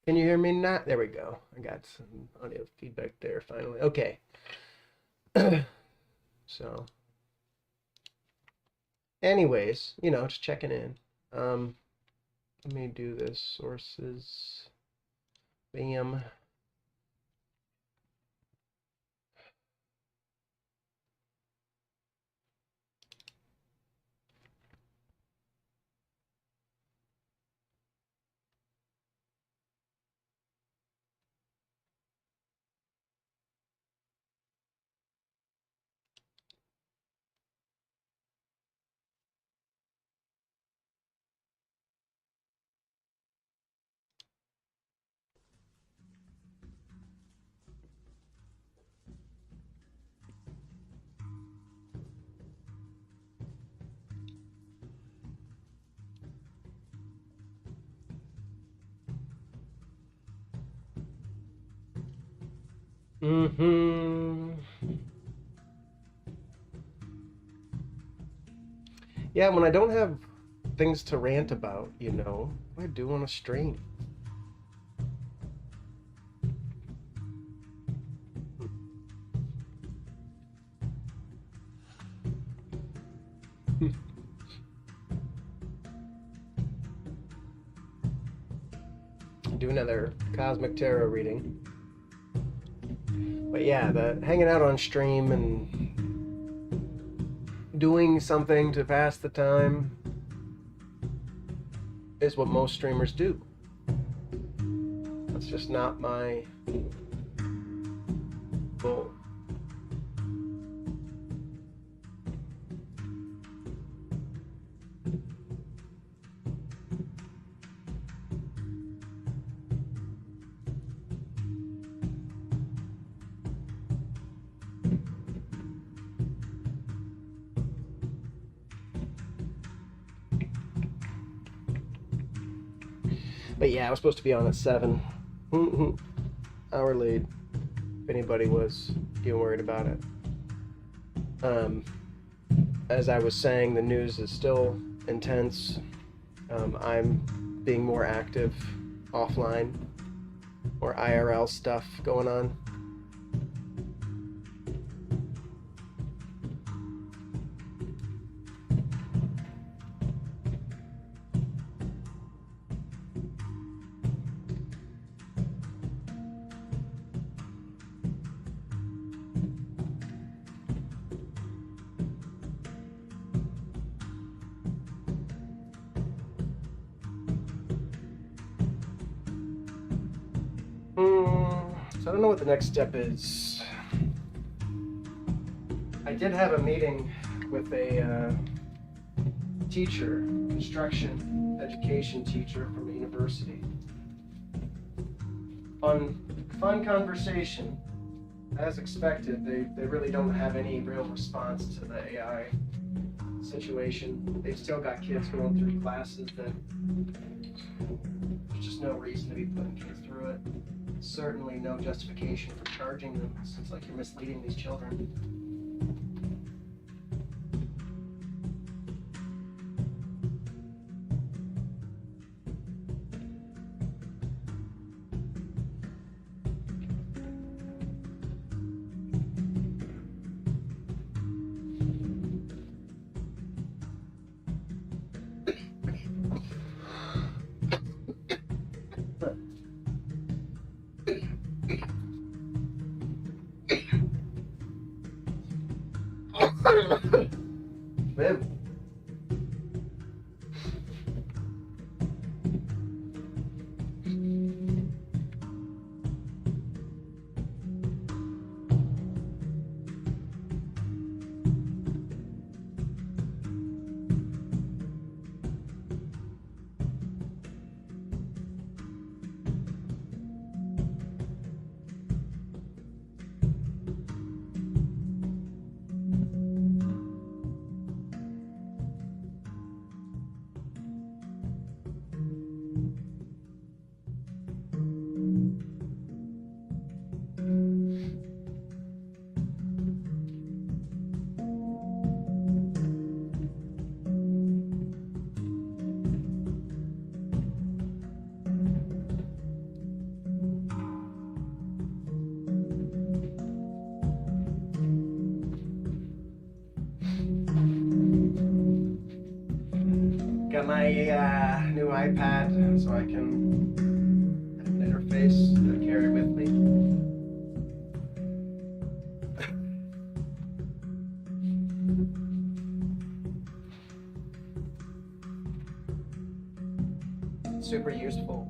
Can you hear me now? There we go. I got some audio feedback there finally. Okay. So, anyways, just checking in. Let me do this. Sources. Bam. Mm-hmm. Yeah, when I don't have things to rant about, what do I do on a stream? Do another Cosmic Tarot reading. But yeah, the hanging out on stream and doing something to pass the time is what most streamers do. That's just not my goal. But yeah, I was supposed to be on at 7. Hour late, if anybody was even worried about it. As I was saying, the news is still intense. I'm being more active offline, more IRL stuff going on. So I don't know what the next step is. I did have a meeting with a teacher, construction education teacher from a university. Fun conversation. As expected, they really don't have any real response to the AI situation. They've still got kids going through classes that there's just no reason to be putting kids through it. Certainly no justification for charging them. It's like you're misleading these children. Man. my new iPad so I can have an interface to carry with me. Super useful.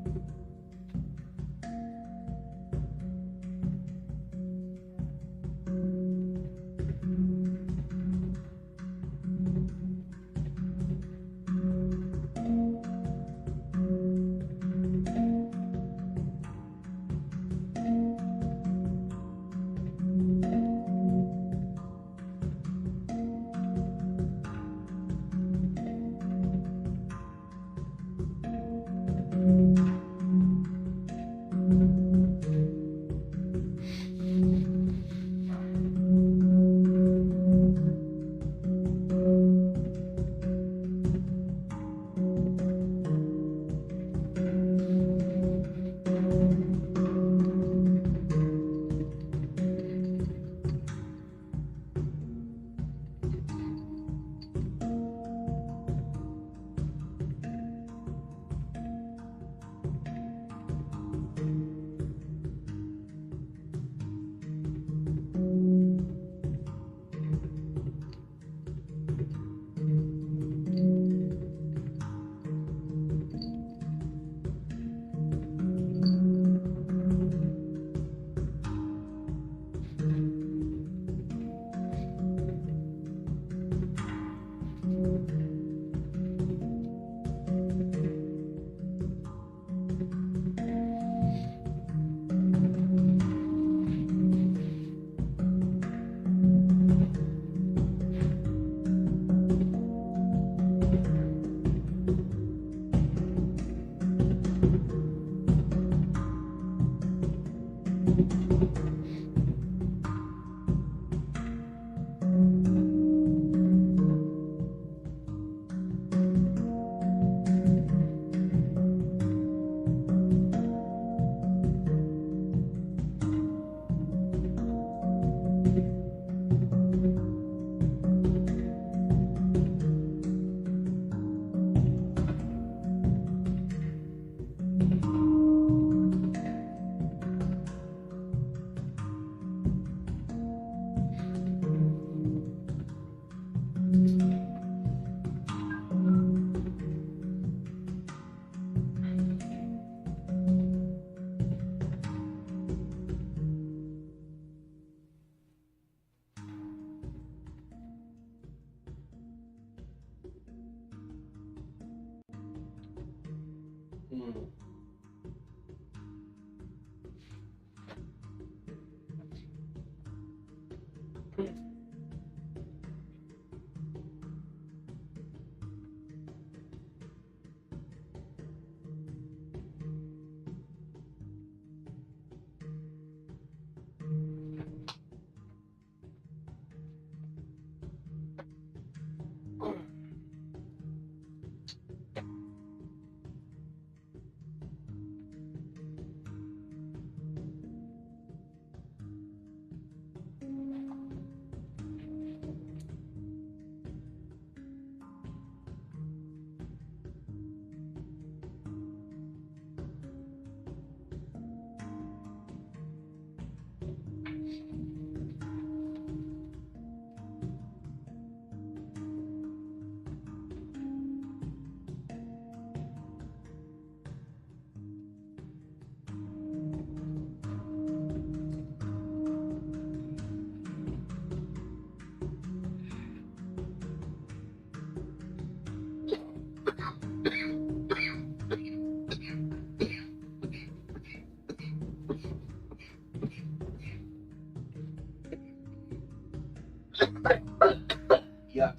Yeah.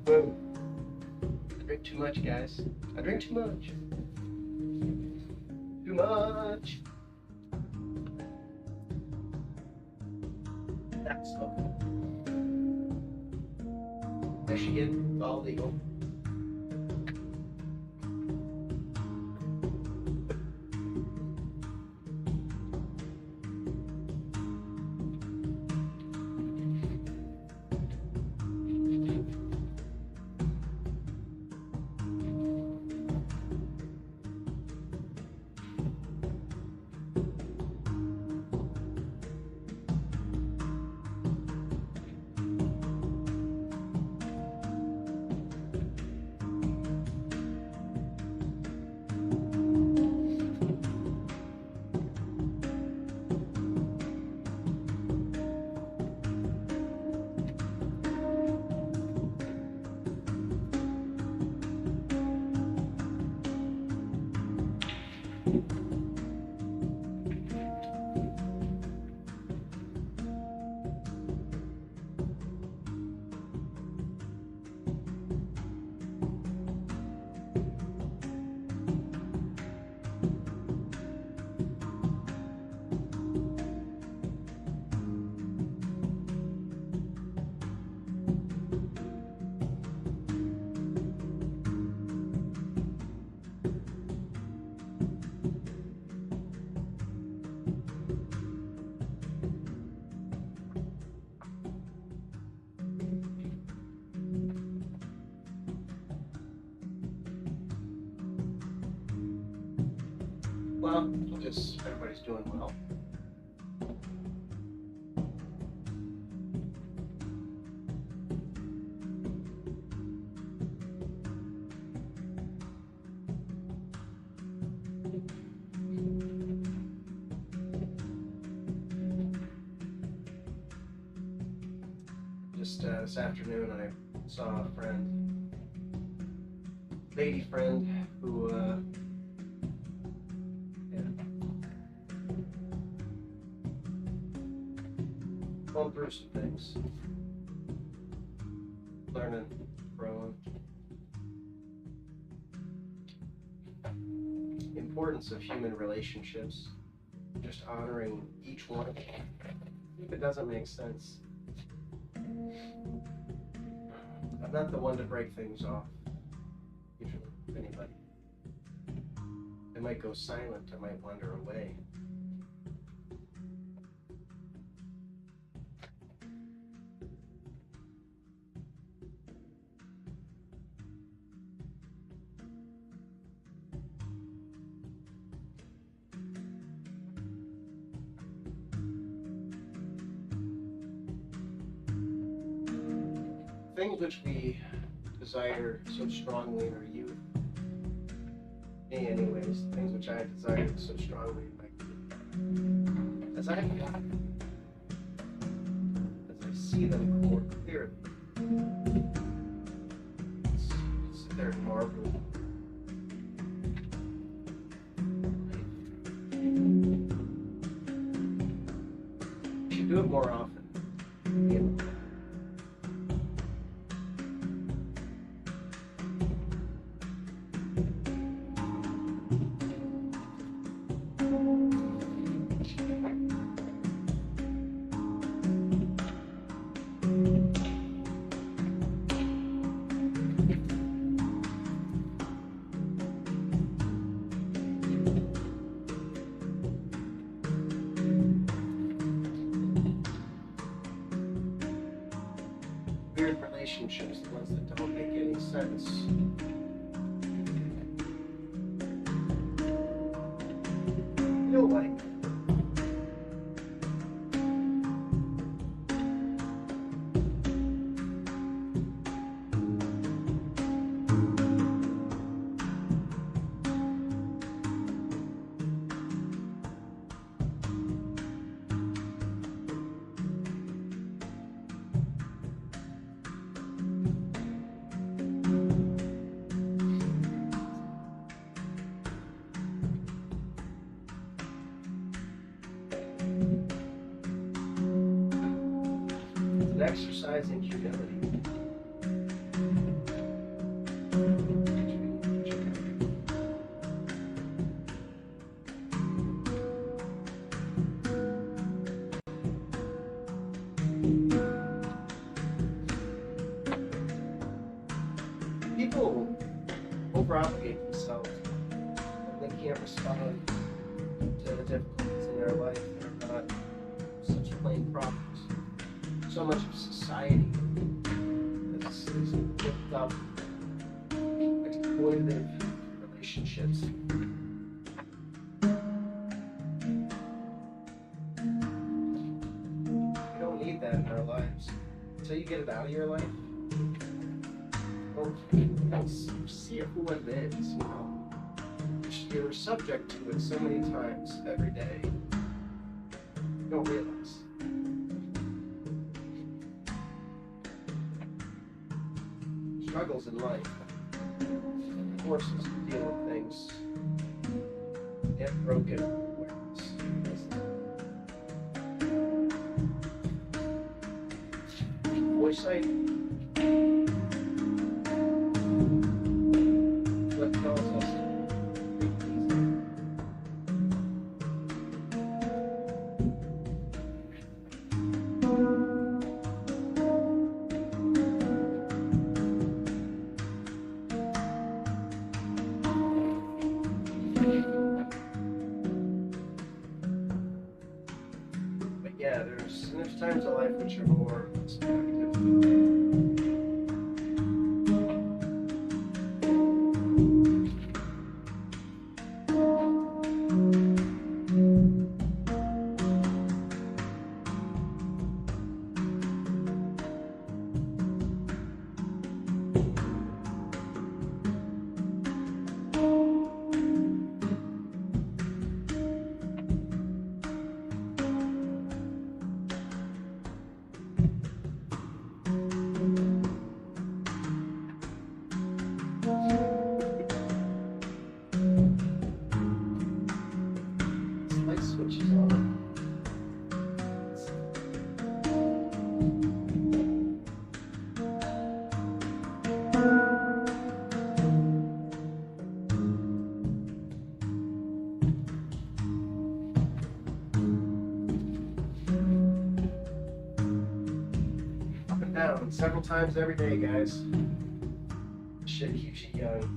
Whoa. I drink too much, guys. I drink too much. Too much. That's stuff. Michigan, all legal. Well, just everybody's doing well. Just this afternoon, I saw a friend, lady friend, who going through some things, learning, growing. The importance of human relationships, just honoring each one. If it doesn't make sense, I'm not the one to break things off, usually, with anybody. I might go silent, I might wander away. Things which we desire so strongly in our youth, me anyways, things which I desired so strongly in my youth, as I see them more clearly, sit there and marvel. You should do it more often. Weird relationships, the ones that don't make any sense. You know, like, an exercise in humility. People over-obligate themselves when they can't respond to the difficulties in their life. They're not such plain problems. So much of society is built up exploitative relationships. We don't need that in our lives. Until you get it out of your life, don't see it for what it is, you know. You're subject to it so many times every day. You don't realize. Struggles in life, forces to deal with things, and broken awareness. Foresight, what tells us to take it easy. But yeah, there's times in life which are more subjective. down several times every day, guys. Shit keeps you young.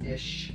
Ish.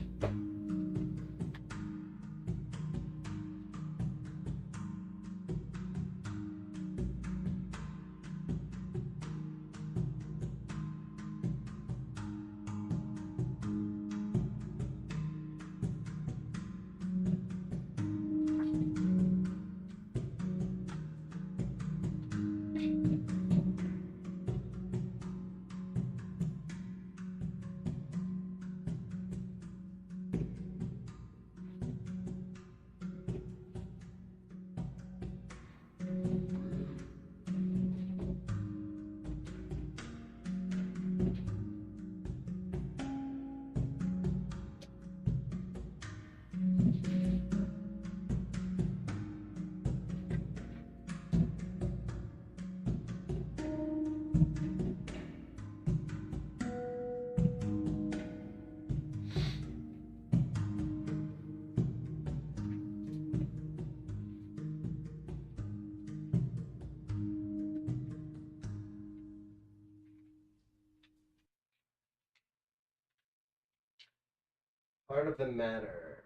Art of the Matter.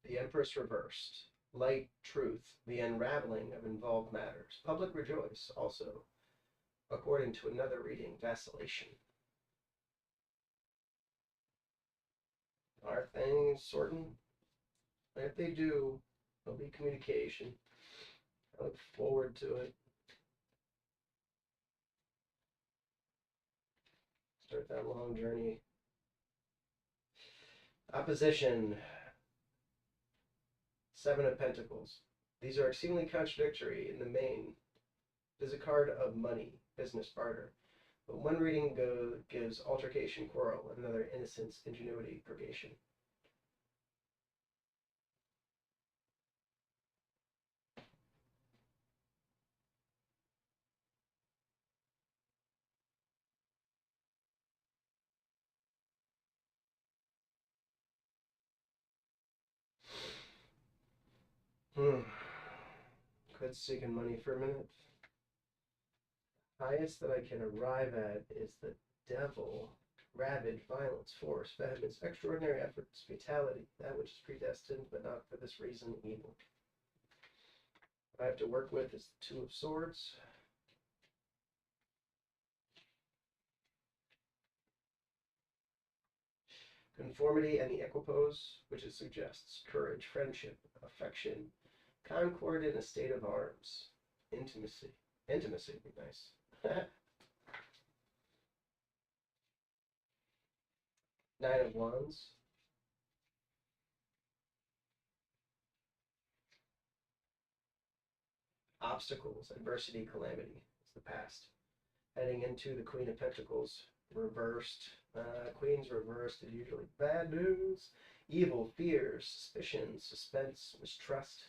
The Empress Reversed. Light, Truth, the Unraveling of Involved Matters. Public Rejoice, also. According to another reading, Vacillation. Are things sorting? If they do, there'll be communication. I look forward to it. Start that long journey. Opposition. Seven of Pentacles. These are exceedingly contradictory in the main. It is a card of money, business, barter. But one reading gives altercation, quarrel, and another innocence, ingenuity, purgation. Quit seeking money for a minute. Highest that I can arrive at is the devil. Ravage, violence, force, vehemence, extraordinary efforts, fatality, that which is predestined, but not for this reason, evil. What I have to work with is the Two of Swords. Conformity and the equipoise, which it suggests courage, friendship, affection, concord in a state of arms, intimacy. Intimacy would be nice. Nine of Wands. Obstacles, adversity, calamity is the past. Heading into the Queen of Pentacles, reversed. Queens reversed is usually bad news. Evil, fears, suspicion, suspense, mistrust.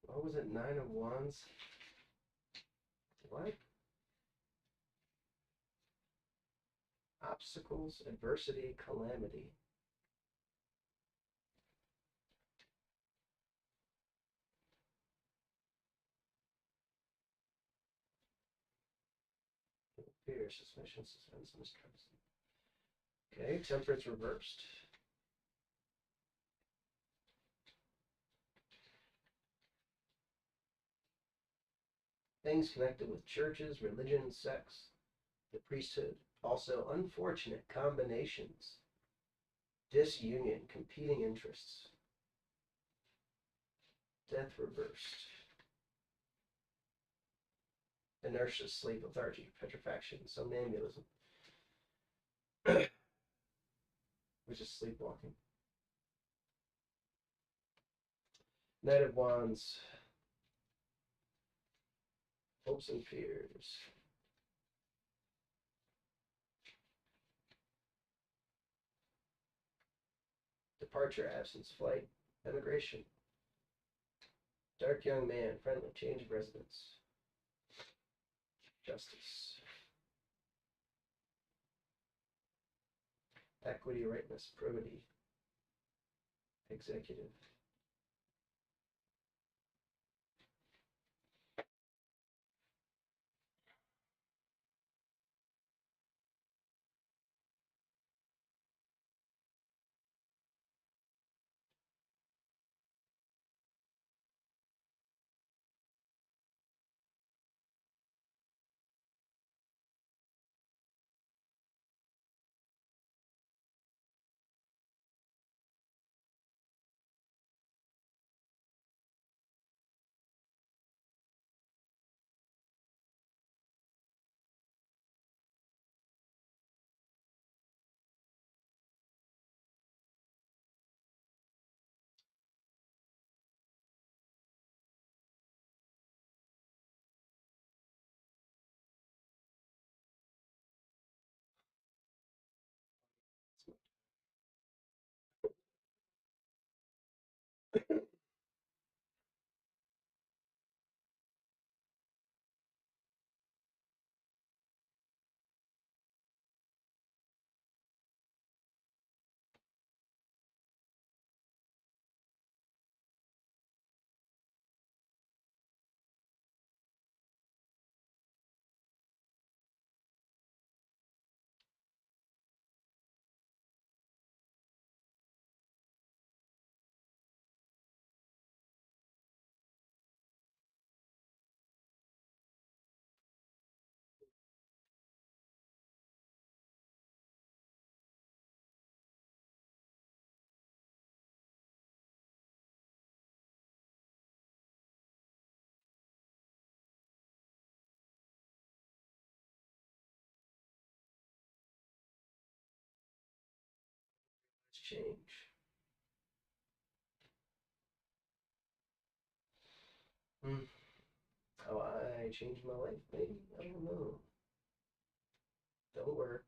What was it? Nine of Wands? What? Obstacles, adversity, calamity. Fear, suspicion, suspense, mistrust. Okay, Temperance reversed. Things connected with churches, religion, sex, the priesthood. Also, unfortunate combinations. Disunion, competing interests. Death reversed. Inertia, sleep, lethargy, petrifaction, somnambulism, which is sleepwalking. Knight of Wands, hopes and fears. Departure, absence, flight, emigration. Dark young man, friendly, change of residence. Justice. Equity, rightness, probity. Executive. Change. How I changed my life, maybe? I don't know. Don't work.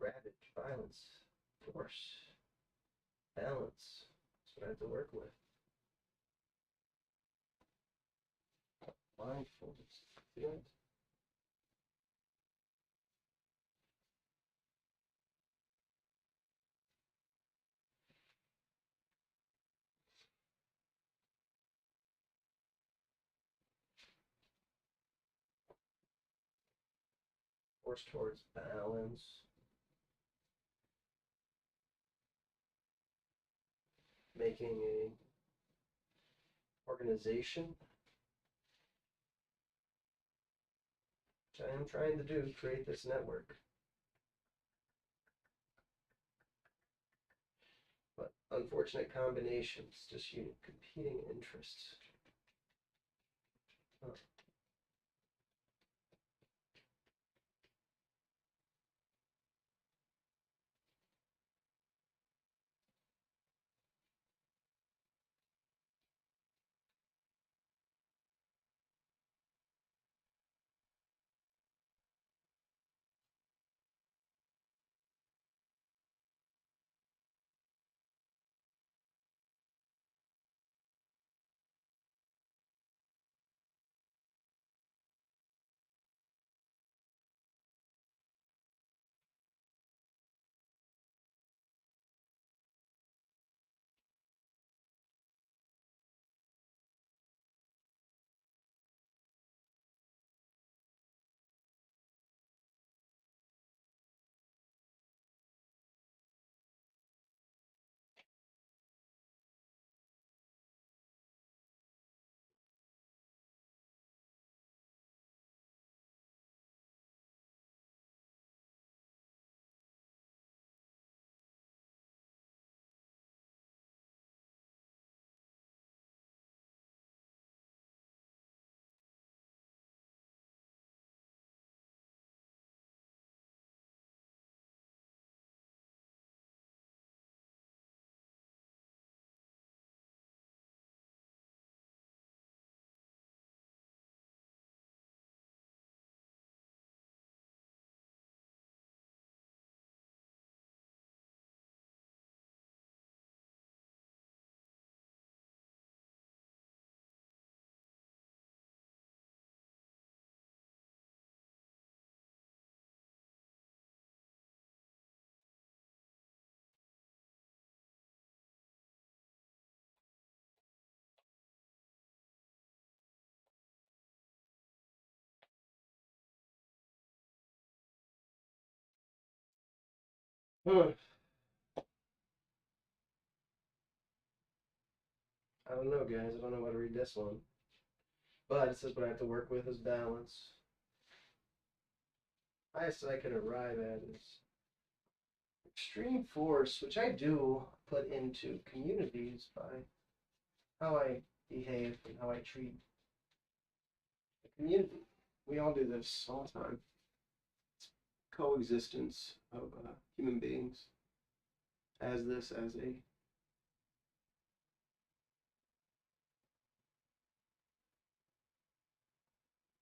Ravage, violence, force, balance. That's what I have to work with. Mindfulness. Feel it? Force towards balance. Making a organization, which I am trying to do, create this network. But unfortunate combinations, just competing interests. Huh. Huh. I don't know, guys. I don't know how to read this one. But it says what I have to work with is balance. Highest I can arrive at is extreme force, which I do put into communities by how I behave and how I treat the community. We all do this all the time. It's coexistence of human beings as this as a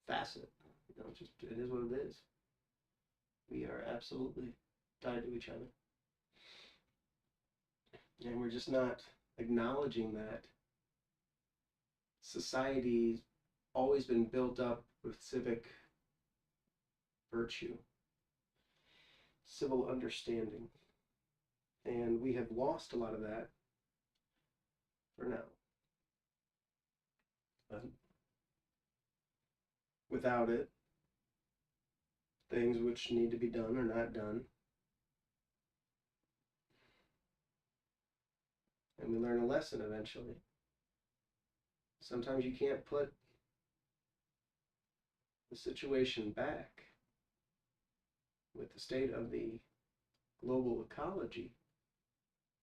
facet. You know, just it is what it is. We are absolutely tied to each other. And we're just not acknowledging that society's always been built up with civic virtue, civil understanding. And we have lost a lot of that for now. But without it, things which need to be done are not done. And we learn a lesson eventually. Sometimes you can't put the situation back with the state of the global ecology.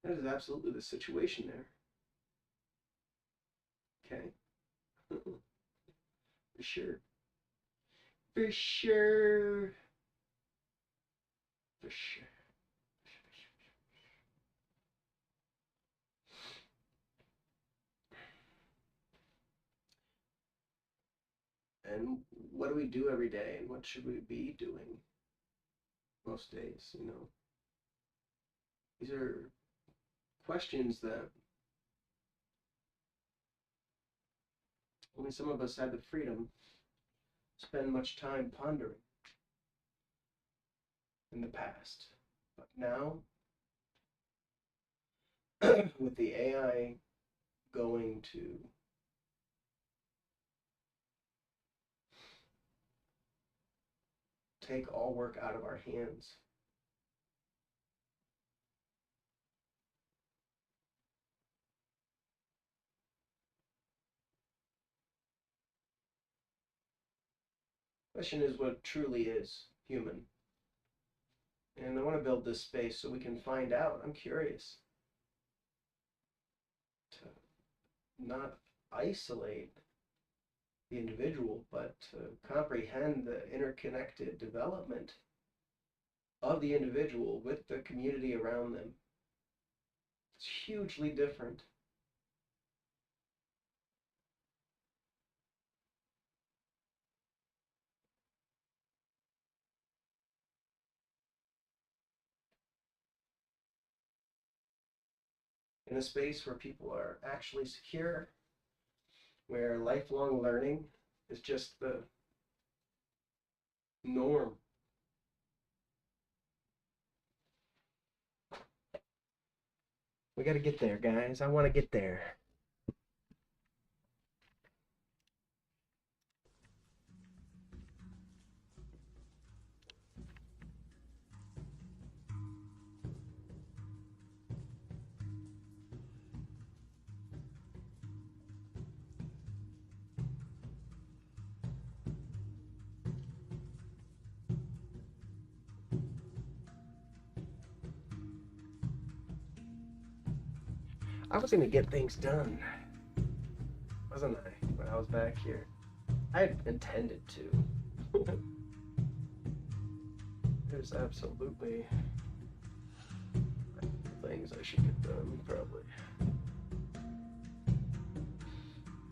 That is absolutely the situation there. Okay? For sure. For sure. For sure. And what do we do every day, and what should we be doing most days, you know? These are questions that only some of us had the freedom to spend much time pondering in the past. But now, with the AI going to take all work out of our hands, question is what truly is human. And I want to build this space so we can find out. I'm curious to not isolate the individual, but to comprehend the interconnected development of the individual with the community around them. It's hugely different. In a space where people are actually secure, where lifelong learning is just the norm. We got to get there, guys. I want to get there. I was going to get things done, wasn't I, when I was back here? I had intended to. There's absolutely things I should get done, probably.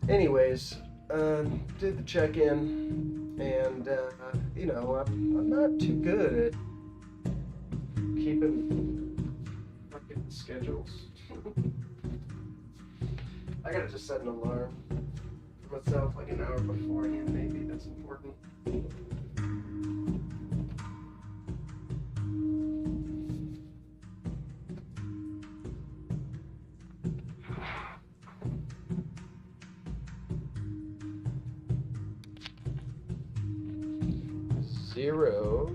Anyways, did the check-in, and, you know, I'm not too good at keeping fucking schedules. I gotta just set an alarm for myself like an hour beforehand, maybe. That's important. 0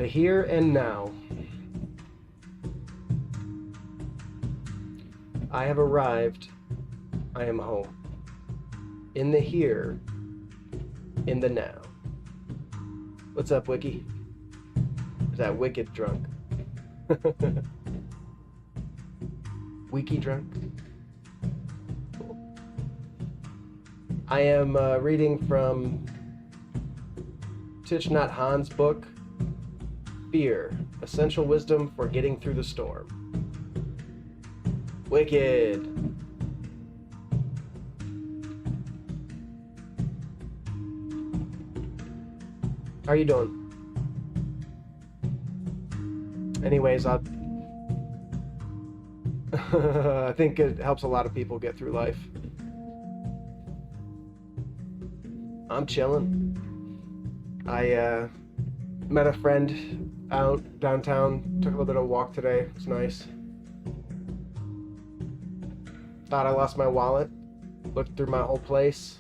The here and now. I have arrived. I am home. In the here, in the now. What's up, Wiki? Is that wicked drunk? Wiki drunk? Cool. I am reading from Thich Nhat Hanh's book, Fear, Essential Wisdom for Getting Through the Storm. Wicked. How are you doing? Anyways, I think it helps a lot of people get through life. I'm chilling. I met a friend out downtown, took a little bit of a walk today. It was nice. Thought I lost my wallet, looked through my whole place,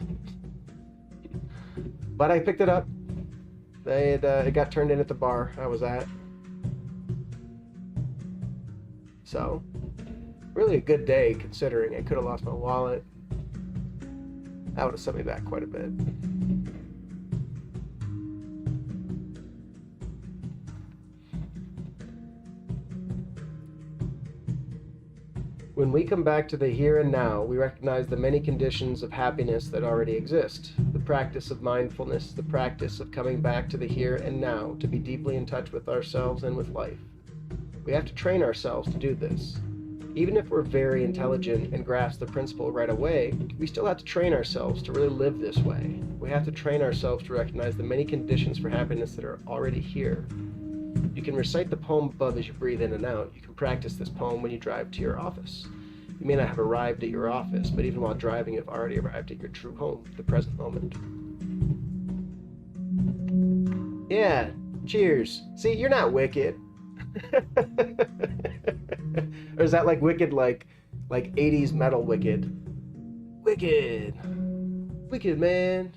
but I picked it up. It got turned in at the bar I was at. So, really a good day considering I could have lost my wallet. That would have set me back quite a bit. When we come back to the here and now, we recognize the many conditions of happiness that already exist. The practice of mindfulness, the practice of coming back to the here and now to be deeply in touch with ourselves and with life. We have to train ourselves to do this. Even if we're very intelligent and grasp the principle right away, we still have to train ourselves to really live this way. We have to train ourselves to recognize the many conditions for happiness that are already here. You can recite the poem above as you breathe in and out. You can practice this poem when you drive to your office. You may not have arrived at your office, but even while driving, you've already arrived at your true home, the present moment. Yeah, cheers. See, you're not wicked. Or is that like wicked, like 80s metal wicked? Wicked. Wicked, man.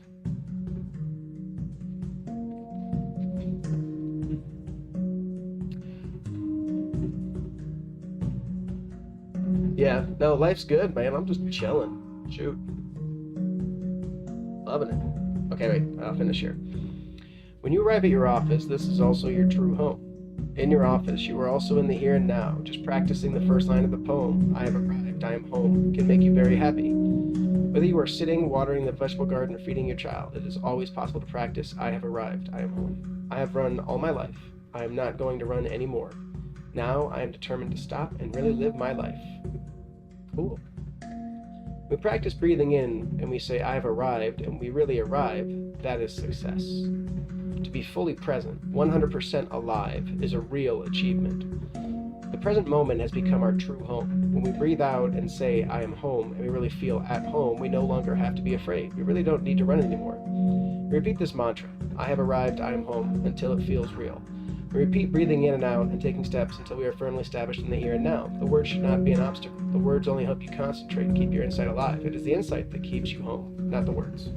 Yeah, no, life's good, man. I'm just chilling. Shoot. Loving it. Okay, wait, I'll finish here. When you arrive at your office, this is also your true home. In your office, you are also in the here and now. Just practicing the first line of the poem, I have arrived, I am home, can make you very happy. Whether you are sitting, watering the vegetable garden, or feeding your child, it is always possible to practice, I have arrived, I am home. I have run all my life. I am not going to run anymore. Now I am determined to stop and really live my life. Cool. We practice breathing in and we say, I have arrived, and we really arrive, that is success. To be fully present, 100% alive, is a real achievement. The present moment has become our true home. When we breathe out and say, I am home, and we really feel at home, we no longer have to be afraid. We really don't need to run anymore. We repeat this mantra, I have arrived, I am home, until it feels real. We repeat breathing in and out and taking steps until we are firmly established in the here and now. The words should not be an obstacle. The words only help you concentrate and keep your insight alive. It is the insight that keeps you home, not the words.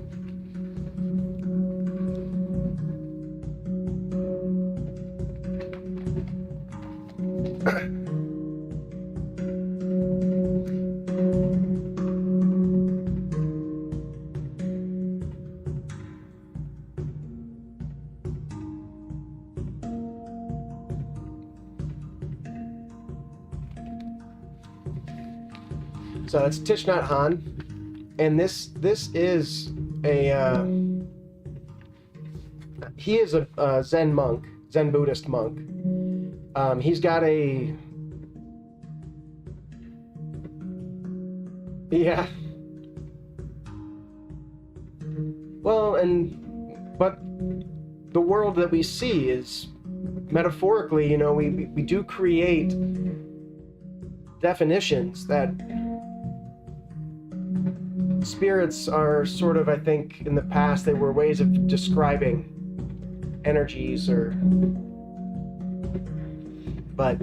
So it's Thich Nhat Hanh, and this is a he is a Zen monk, Zen Buddhist monk. He's got a well, but the world that we see is metaphorically, you know, we do create definitions that spirits are sort of, I think, in the past, they were ways of describing energies but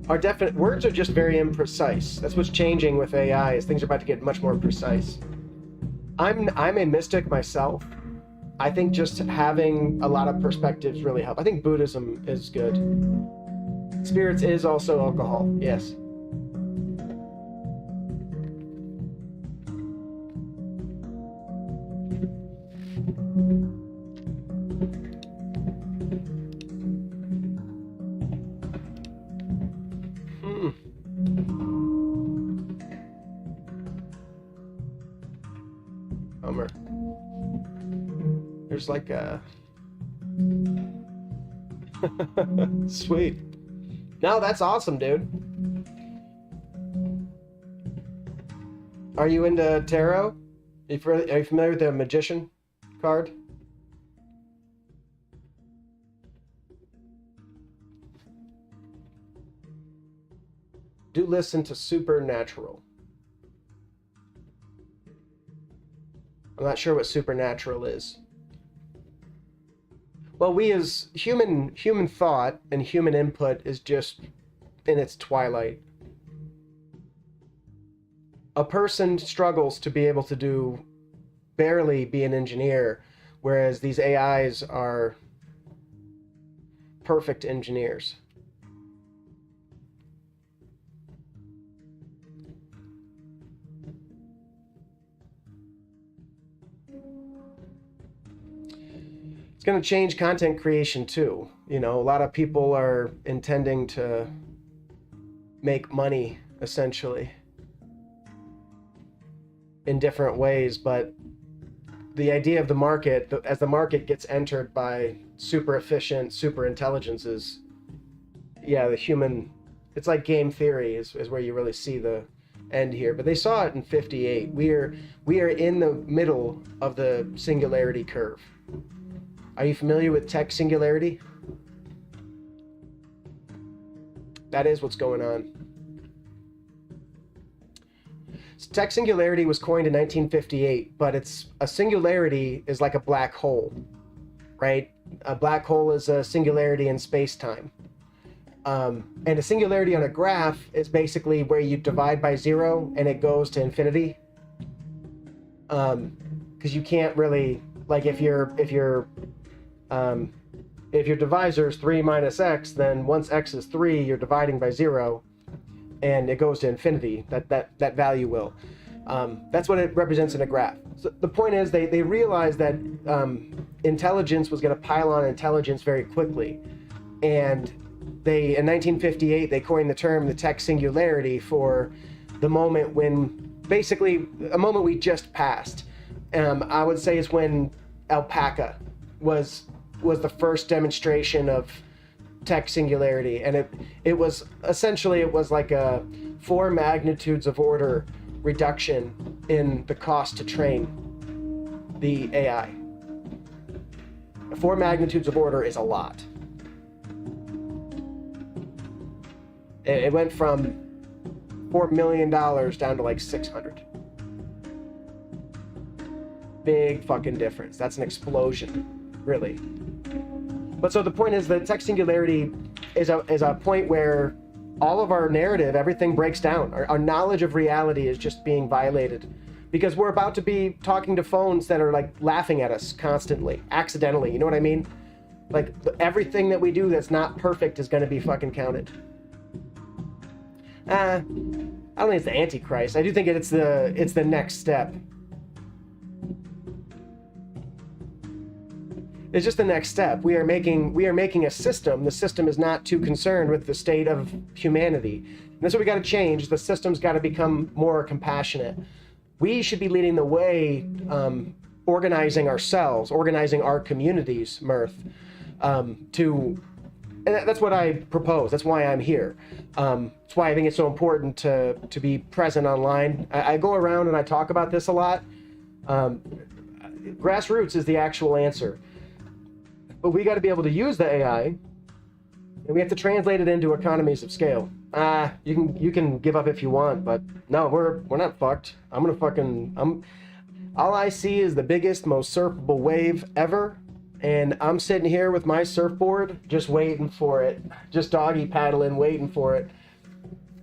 our definite words are just very imprecise. That's what's changing with AI, is things are about to get much more precise. I'm a mystic myself, I think just having a lot of perspectives really help. I think Buddhism is good. Spirits is also alcohol, yes. Bummer. There's like a... Sweet. No, that's awesome, dude. Are you into tarot? Are you familiar with the Magician card? Do listen to Supernatural. I'm not sure what supernatural is. Well, we as human thought and human input is just in its twilight. A person struggles to be able to barely be an engineer, whereas these AIs are perfect engineers. It's going to change content creation too. You know, a lot of people are intending to make money essentially in different ways, but the idea of the market, as the market gets entered by super efficient, super intelligences, yeah, the human, it's like game theory is where you really see the end here. But they saw it in 58. We are in the middle of the singularity curve. Are you familiar with tech singularity? That is what's going on. Tech singularity was coined in 1958, but a singularity is like a black hole, right? A black hole is a singularity in space-time. And a singularity on a graph is basically where you divide by 0 and it goes to infinity. Because you can't really, like if your divisor is 3 minus x, then once x is 3, you're dividing by 0, and it goes to infinity. That value will. That's what it represents in a graph. So the point is, they realized that intelligence was going to pile on intelligence very quickly, and in 1958 they coined the term the tech singularity for the moment when, basically, a moment we just passed. I would say is when alpaca was the first demonstration of tech singularity, and it was essentially like a 4 magnitudes of order reduction in the cost to train the AI. 4 magnitudes of order is a lot. It went from $4 million down to like 600. Big fucking difference. That's an explosion, really. But so the point is that tech singularity is a point where all of our narrative, everything breaks down. Our knowledge of reality is just being violated because we're about to be talking to phones that are like laughing at us constantly, accidentally. You know what I mean? Like everything that we do that's not perfect is going to be fucking counted. I don't think it's the Antichrist. I do think it's the next step. It's just the next step. We are making a system. The system is not too concerned with the state of humanity. And that's what we got to change. The system's got to become more compassionate. We should be leading the way, organizing ourselves, organizing our communities, Mirth, and that's what I propose. That's why I'm here. That's why I think it's so important to be present online. I go around and I talk about this a lot. Grassroots is the actual answer. But we got to be able to use the AI, and we have to translate it into economies of scale. You can give up if you want, but no, we're not fucked. All I see is the biggest, most surfable wave ever, and I'm sitting here with my surfboard, just waiting for it, just doggy paddling, waiting for it.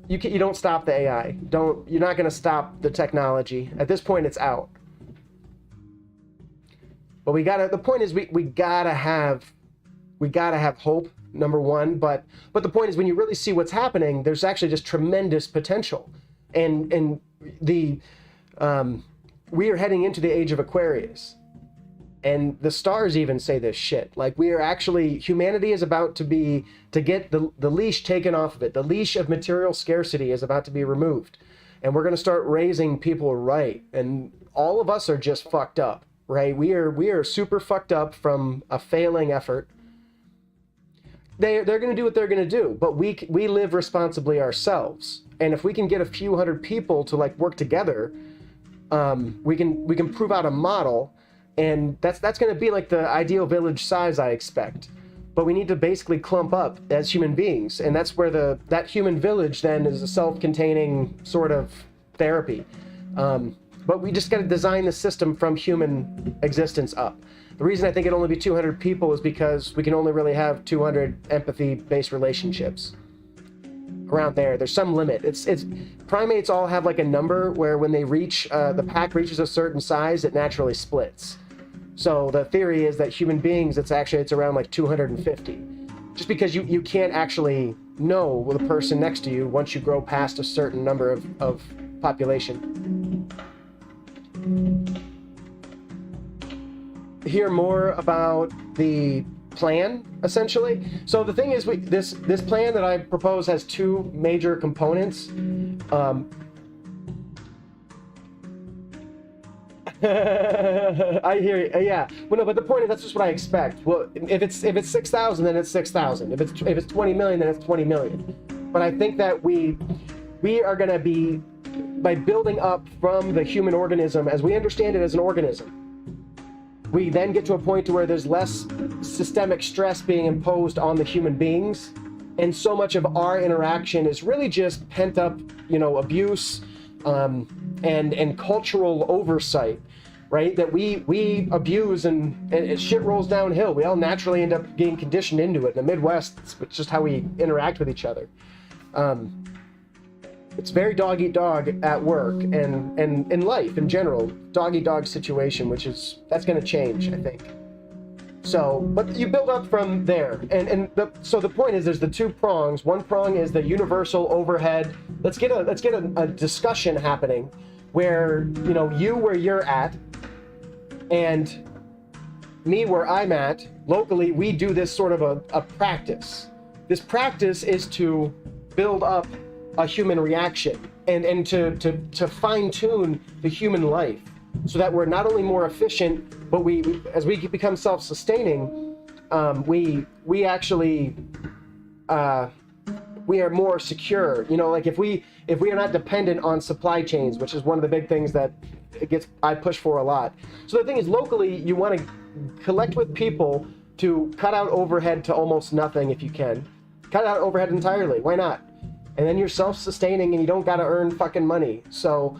You don't stop the AI. You're not going to stop the technology. At this point, it's out. But the point is we gotta have hope, number one. But the point is, when you really see what's happening, there's actually just tremendous potential. And we are heading into the age of Aquarius. And the stars even say this shit. Like, humanity is about to get the leash taken off of it. The leash of material scarcity is about to be removed. And we're going to start raising people right. And all of us are just fucked up, right? We are super fucked up from a failing effort. They're going to do what they're going to do, but we live responsibly ourselves. And if we can get a few hundred people to like work together, we can prove out a model. And that's going to be like the ideal village size, I expect. But we need to basically clump up as human beings. And that's where that human village then is a self-containing sort of therapy. But we just got to design the system from human existence up. The reason I think it'll only be 200 people is because we can only really have 200 empathy-based relationships. Around there, there's some limit. It's primates all have like a number where when they reach, the pack reaches a certain size, it naturally splits. So the theory is that human beings, it's around like 250. Just because you can't actually know the person next to you once you grow past a certain number of population. Hear more about the plan, essentially. So the thing is, this plan that I propose has two major components. I hear you. Yeah. Well, no, but the point is, that's just what I expect. Well, if it's 6,000, then it's 6,000. If it's 20 million, then it's 20 million. But I think that we are going to be, by building up from the human organism as we understand it as an organism, we then get to a point to where there's less systemic stress being imposed on the human beings, and so much of our interaction is really just pent up, abuse, and cultural oversight, right? That we abuse and shit rolls downhill. We all naturally end up getting conditioned into it. In the Midwest, it's just how we interact with each other. It's very dog eat dog at work and in life in general. Dog eat dog situation, that's going to change, I think. So, but you build up from there, so the point is, there's the two prongs. One prong is the universal overhead. Let's get a discussion happening where you where you're at and me where I'm at locally. We do this sort of a practice. This practice is to build up a human reaction and to fine tune the human life, so that we're not only more efficient, but as we become self-sustaining, we actually we are more secure. Like if we are not dependent on supply chains, which is one of the big things that I push for a lot. So the thing is, locally, you want to collect with people to cut out overhead to almost nothing if you can. Cut out overhead entirely. Why not? And then you're self-sustaining and you don't got to earn fucking money. So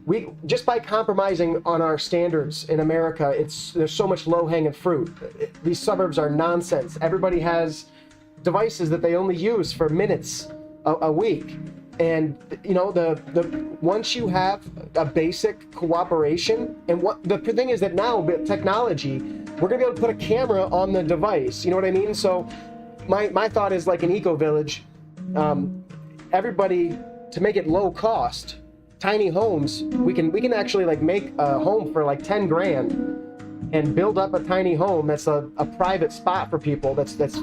we just by compromising on our standards in America, there's so much low-hanging fruit. These suburbs are nonsense. Everybody has devices that they only use for minutes a week. And once you have a basic cooperation, and the thing is that now with technology, we're gonna be able to put a camera on the device. You know what I mean? So my thought is, like an eco village, everybody, to make it low cost, tiny homes, we can actually like make a home for like 10 grand and build up a tiny home that's a private spot for people. That's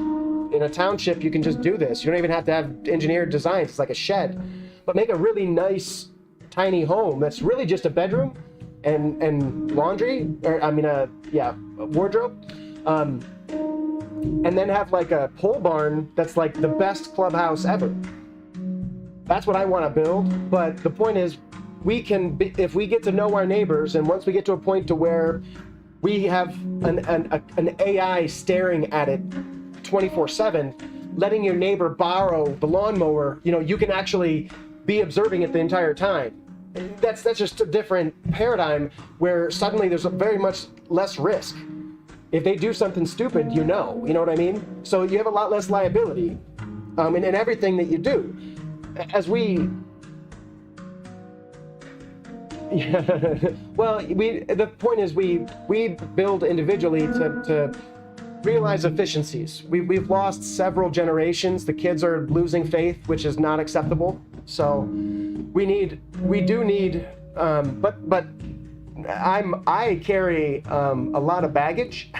in a township. You can just do this. You don't even have to have engineered designs. It's like a shed, but make a really nice tiny home that's really just a bedroom and laundry, or a wardrobe, and then have like a pole barn that's like the best clubhouse ever. That's what I want to build. But the point is, if we get to know our neighbors, and once we get to a point to where we have an AI staring at it 24/7, letting your neighbor borrow the lawnmower, you can actually be observing it the entire time. That's just a different paradigm where suddenly there's very much less risk. If they do something stupid, you know what I mean? So you have a lot less liability in everything that you do. Yeah. Well, the point is we build individually to realize efficiencies. We've lost several generations. The kids are losing faith, which is not acceptable. So we do need, but I carry a lot of baggage.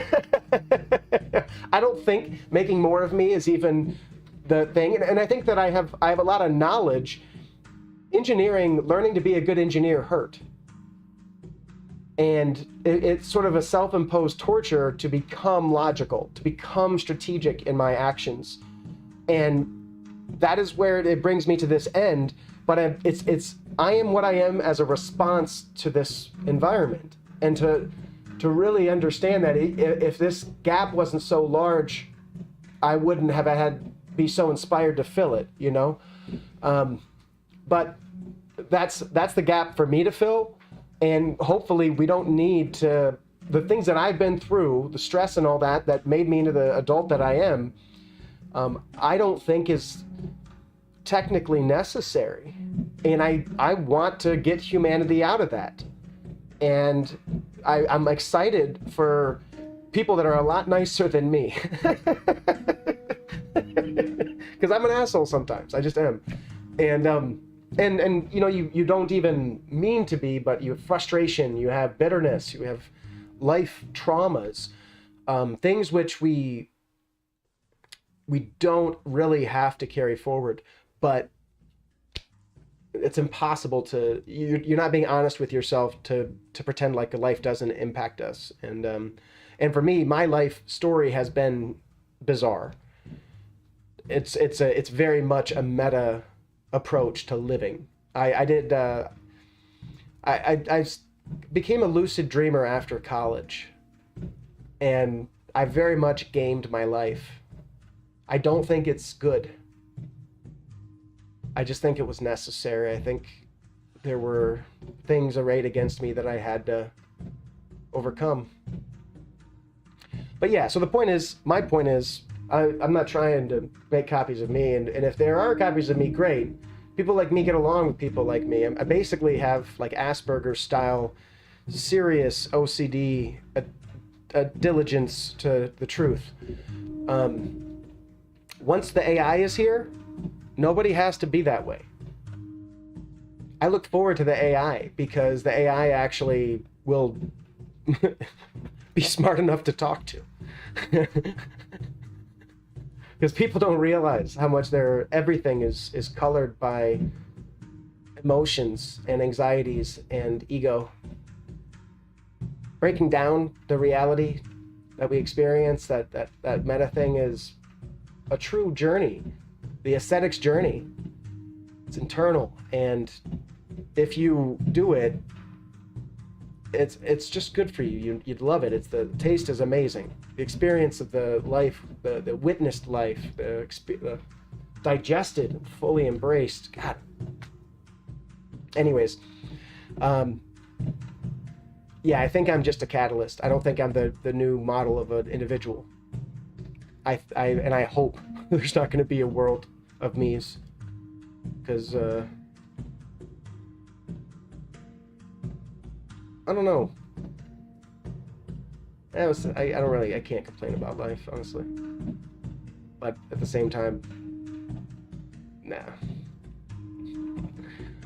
I don't think making more of me is even the thing, and I think that I have a lot of knowledge. Engineering, learning to be a good engineer hurt. And it's sort of a self-imposed torture to become logical, to become strategic in my actions. And that is where it brings me to this end. But I am what I am as a response to this environment. And to really understand that if this gap wasn't so large, I wouldn't have be so inspired to fill it, you know? But that's the gap for me to fill. And hopefully we don't need the things that I've been through, the stress and all that made me into the adult that I am, I don't think is technically necessary. And I want to get humanity out of that. And I'm excited for people that are a lot nicer than me. Because I'm an asshole sometimes. I just am. And you know, you don't even mean to be, but you have frustration, you have bitterness, you have life traumas, things which we don't really have to carry forward, but it's impossible you're not being honest with yourself to pretend like a life doesn't impact us. And for me, my life story has been bizarre. It's very much a meta approach to living. I became a lucid dreamer after college, and I very much gamed my life. I don't think it's good. I just think it was necessary. I think there were things arrayed against me that I had to overcome. But yeah, so my point is, I'm not trying to make copies of me, and if there are copies of me, great. People like me get along with people like me. I basically have like Asperger's style, serious OCD, a diligence to the truth. Once the AI is here, nobody has to be that way. I look forward to the AI because the AI actually will be smart enough to talk to. Because people don't realize how much everything is colored by emotions and anxieties and ego. Breaking down the reality that we experience, that meta thing, is a true journey. The aesthetics journey. It's internal, and if you do it, it's just good for you. You'd love it. The taste is amazing. The experience of the life, the witnessed life, the digested, fully embraced. God. Anyways, yeah, I think I'm just a catalyst. I don't think I'm the new model of an individual. I hope there's not going to be a world of me's, because I don't know. I can't complain about life, honestly. But at the same time, nah.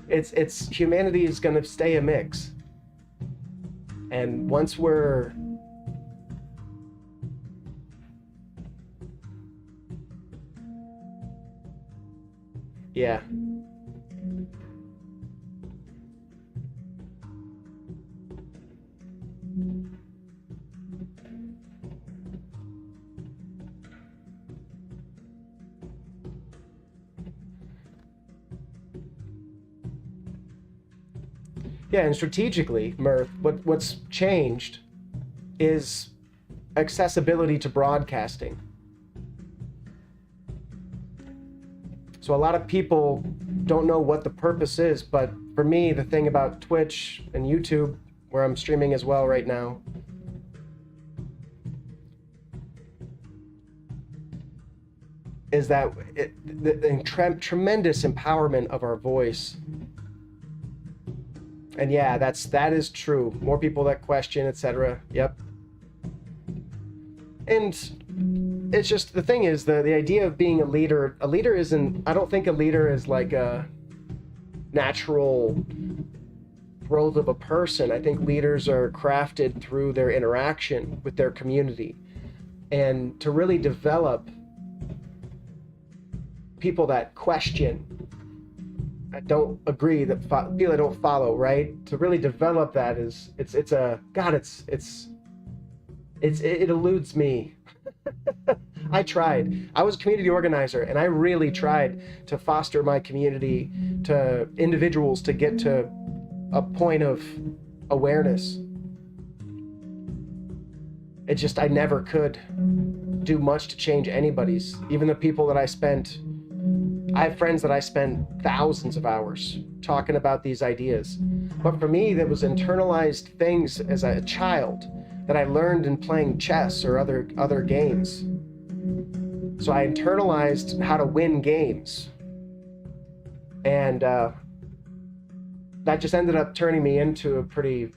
It's humanity is gonna stay a mix. And once we're yeah. Yeah, and strategically, Mirth, what's changed is accessibility to broadcasting. So a lot of people don't know what the purpose is, but for me, the thing about Twitch and YouTube, where I'm streaming as well right now, is that the tremendous empowerment of our voice. And yeah, that is true. More people that question, etc. Yep. And it's just, the thing is, the idea of being a leader isn't, I don't think a leader is like a natural growth of a person. I think leaders are crafted through their interaction with their community. And to really develop people that question, that don't agree, that feel they don't follow, right? To really develop that is, it eludes me. I tried. I was a community organizer, and I really tried to foster my community, to individuals to get to a point of awareness. It just, I never could do much to change anybody's, even the people that I have friends that I spend thousands of hours talking about these ideas. But for me, that was internalized things as a child that I learned in playing chess or other games. So I internalized how to win games. And that just ended up turning me into a pretty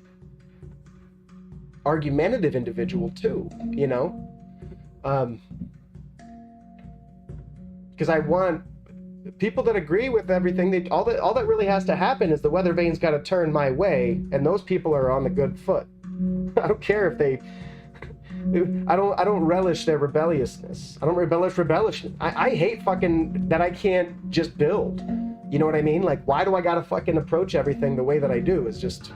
argumentative individual too, you know? Because I want people that agree with everything. All that really has to happen is the weather vane's got to turn my way, and those people are on the good foot. I don't care if they, I don't relish their rebelliousness. I don't relish rebellion. I hate fucking that I can't just build. You know what I mean? Like, why do I gotta fucking approach everything the way that I do? It's just...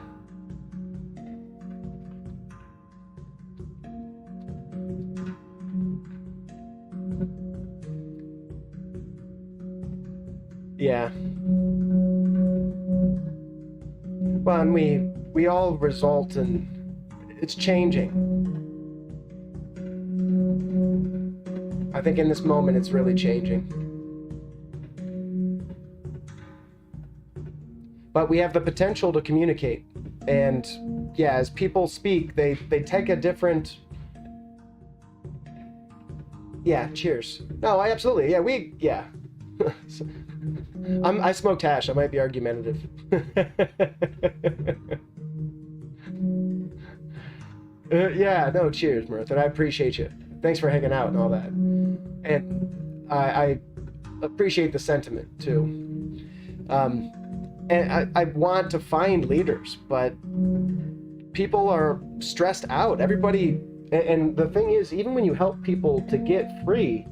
Yeah. Well, and we all result in... It's changing. I think in this moment it's really changing. But we have the potential to communicate. And yeah, as people speak, they take a different... Yeah, cheers. No, I absolutely, yeah. I smoked hash, I might be argumentative. Yeah, no, cheers, Mirth, and I appreciate you. Thanks for hanging out and all that. And I appreciate the sentiment, too. And I want to find leaders, but people are stressed out. Everybody, and the thing is, even when you help people to get free,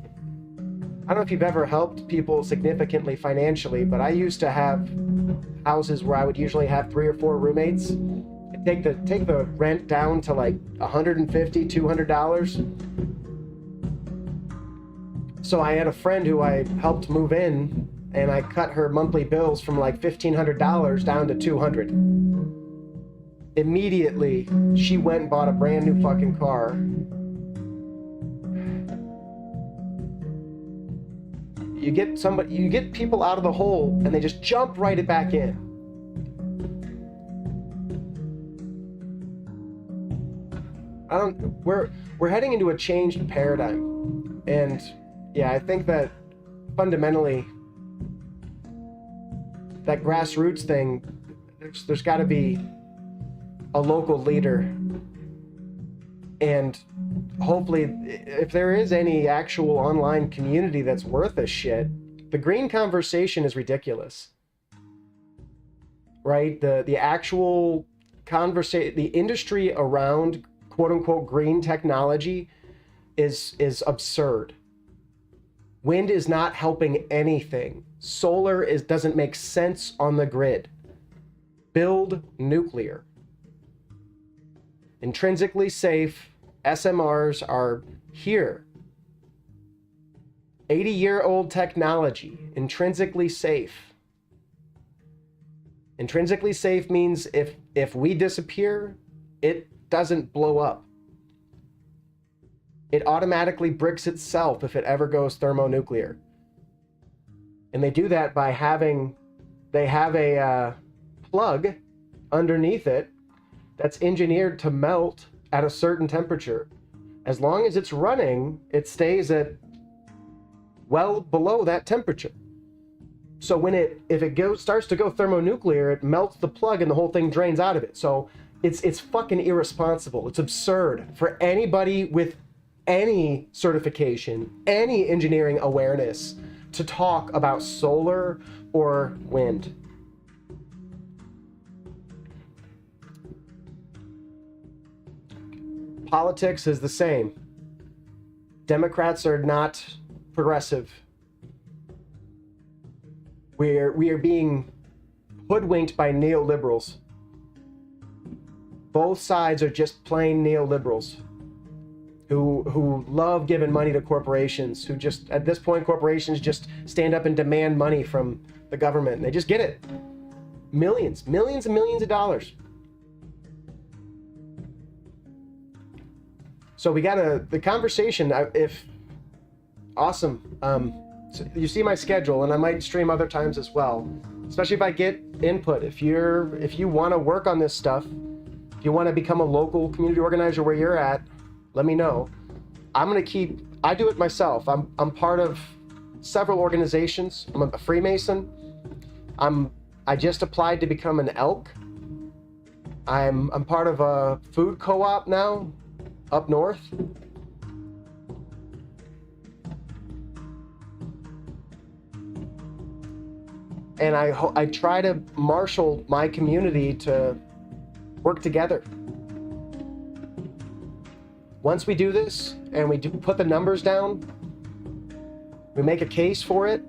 I don't know if you've ever helped people significantly financially, but I used to have houses where I would usually have 3 or 4 roommates. Take the rent down to like $150, $200. So I had a friend who I helped move in, and I cut her monthly bills from like $1,500 down to $200. Immediately, she went and bought a brand new fucking car. You get people out of the hole, and they just jump right back in. We're heading into a changed paradigm, and yeah, I think that fundamentally that grassroots thing, there's got to be a local leader, and hopefully, if there is any actual online community that's worth a shit, the green conversation is ridiculous, right? The actual conversation, the industry around quote-unquote green technology is absurd. Wind is not helping anything. Solar doesn't make sense on the grid. Build nuclear. Intrinsically safe SMRs are here. 80-year-old technology, intrinsically safe. Intrinsically safe means if we disappear, it doesn't blow up. It automatically bricks itself if it ever goes thermonuclear. And they do that by they have a plug underneath it that's engineered to melt at a certain temperature. As long as it's running, it stays at well below that temperature. So if it starts to go thermonuclear, it melts the plug and the whole thing drains out of it. So it's fucking irresponsible. It's absurd for anybody with any certification, any engineering awareness to talk about solar or wind. Politics is the same. Democrats are not progressive. We are being hoodwinked by neoliberals. Both sides are just plain neoliberals who love giving money to corporations, who just, at this point, corporations just stand up and demand money from the government. And they just get it. Millions and millions of dollars. So we got the conversation, awesome. So you see my schedule, and I might stream other times as well, especially if I get input. If you want to work on this stuff, if you want to become a local community organizer where you're at, let me know. I do it myself. I'm part of several organizations. I'm a Freemason. I just applied to become an elk. I'm part of a food co-op now, up north. And I try to marshal my community to work together. Once we do this and we put the numbers down, we make a case for it,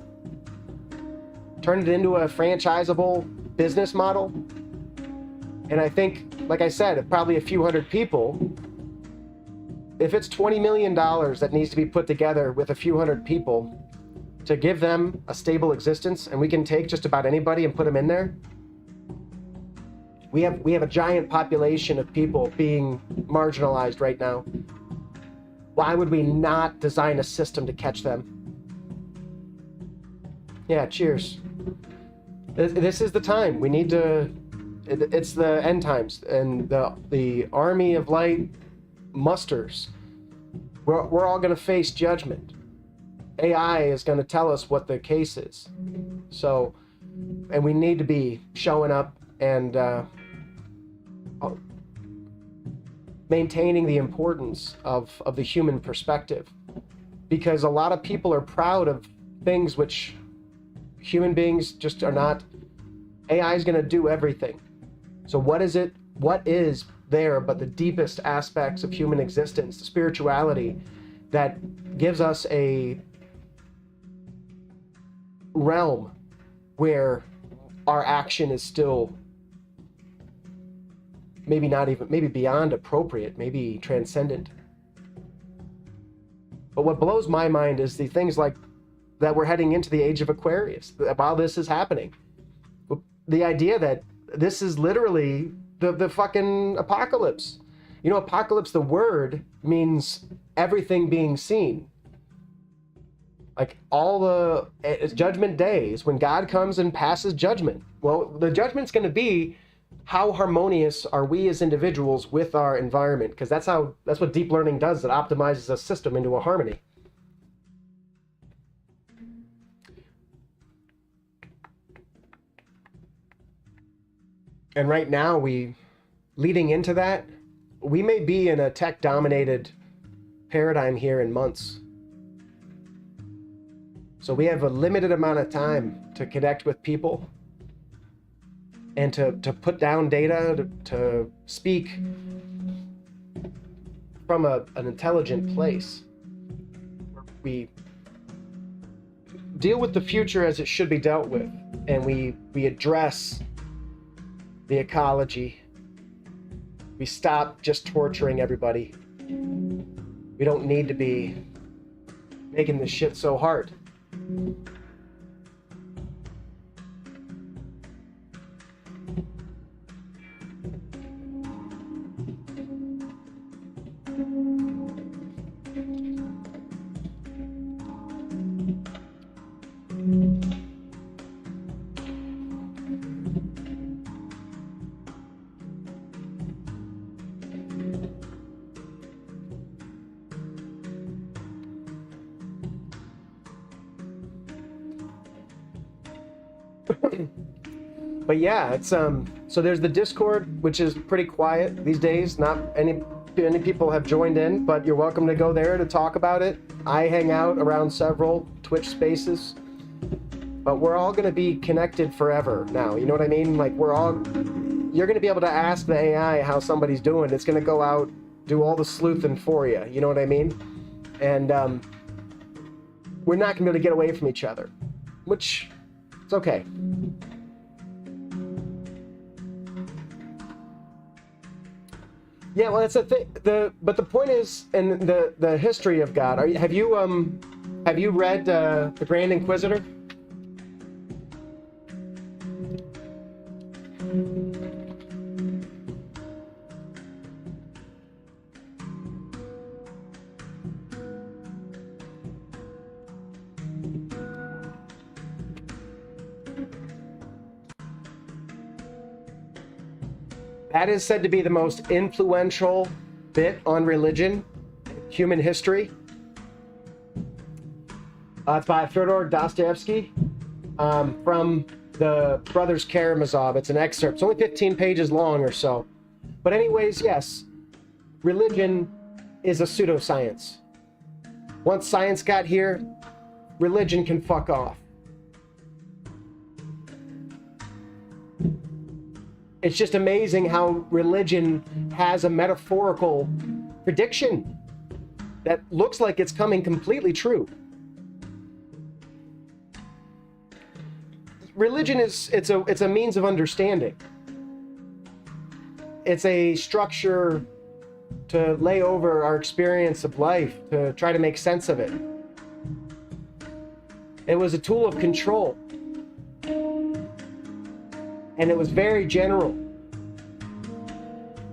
turn it into a franchisable business model. And I think, like I said, probably a few hundred people, if it's $20 million that needs to be put together with a few hundred people to give them a stable existence, and we can take just about anybody and put them in there. We have a giant population of people being marginalized right now. Why would we not design a system to catch them? Yeah, cheers. This is the time. We need to, it's the end times, and the army of light musters. We're all gonna face judgment. AI is gonna tell us what the case is. So, and we need to be showing up and maintaining the importance of the human perspective, because a lot of people are proud of things which human beings just are not. AI is going to do everything. So what is there but the deepest aspects of human existence, the spirituality that gives us a realm where our action is still maybe beyond appropriate, maybe transcendent. But what blows my mind is the things like that we're heading into the age of Aquarius while this is happening. The idea that this is literally the fucking apocalypse. You know, apocalypse, the word means everything being seen. Like it's judgment day is when God comes and passes judgment. Well, the judgment's going to be how harmonious are we as individuals with our environment, because that's what deep learning does. It optimizes a system into a harmony. And right now, leading into that, we may be in a tech-dominated paradigm here in months. So we have a limited amount of time to connect with people and to put down data, to speak from an intelligent place. We deal with the future as it should be dealt with, and we address the ecology. We stop just torturing everybody. We don't need to be making this shit so hard. But yeah, it's so there's the Discord, which is pretty quiet these days. Not any people have joined in, but you're welcome to go there to talk about it. I hang out around several Twitch spaces, but we're all going to be connected forever now. You know what I mean? Like you're going to be able to ask the AI how somebody's doing. It's going to go out, do all the sleuthing for you. You know what I mean? And we're not going to be able to get away from each other, which it's okay. Yeah, well, that's the thing. But the point is, in the history of God. Have you read the Grand Inquisitor? That is said to be the most influential bit on religion, human history. It's by Fyodor Dostoevsky from the Brothers Karamazov. It's an excerpt. It's only 15 pages long or so. But anyways, yes, religion is a pseudoscience. Once science got here, religion can fuck off. It's just amazing how religion has a metaphorical prediction that looks like it's coming completely true. Religion it's a means of understanding. It's a structure to lay over our experience of life, to try to make sense of it. It was a tool of control. And it was very general.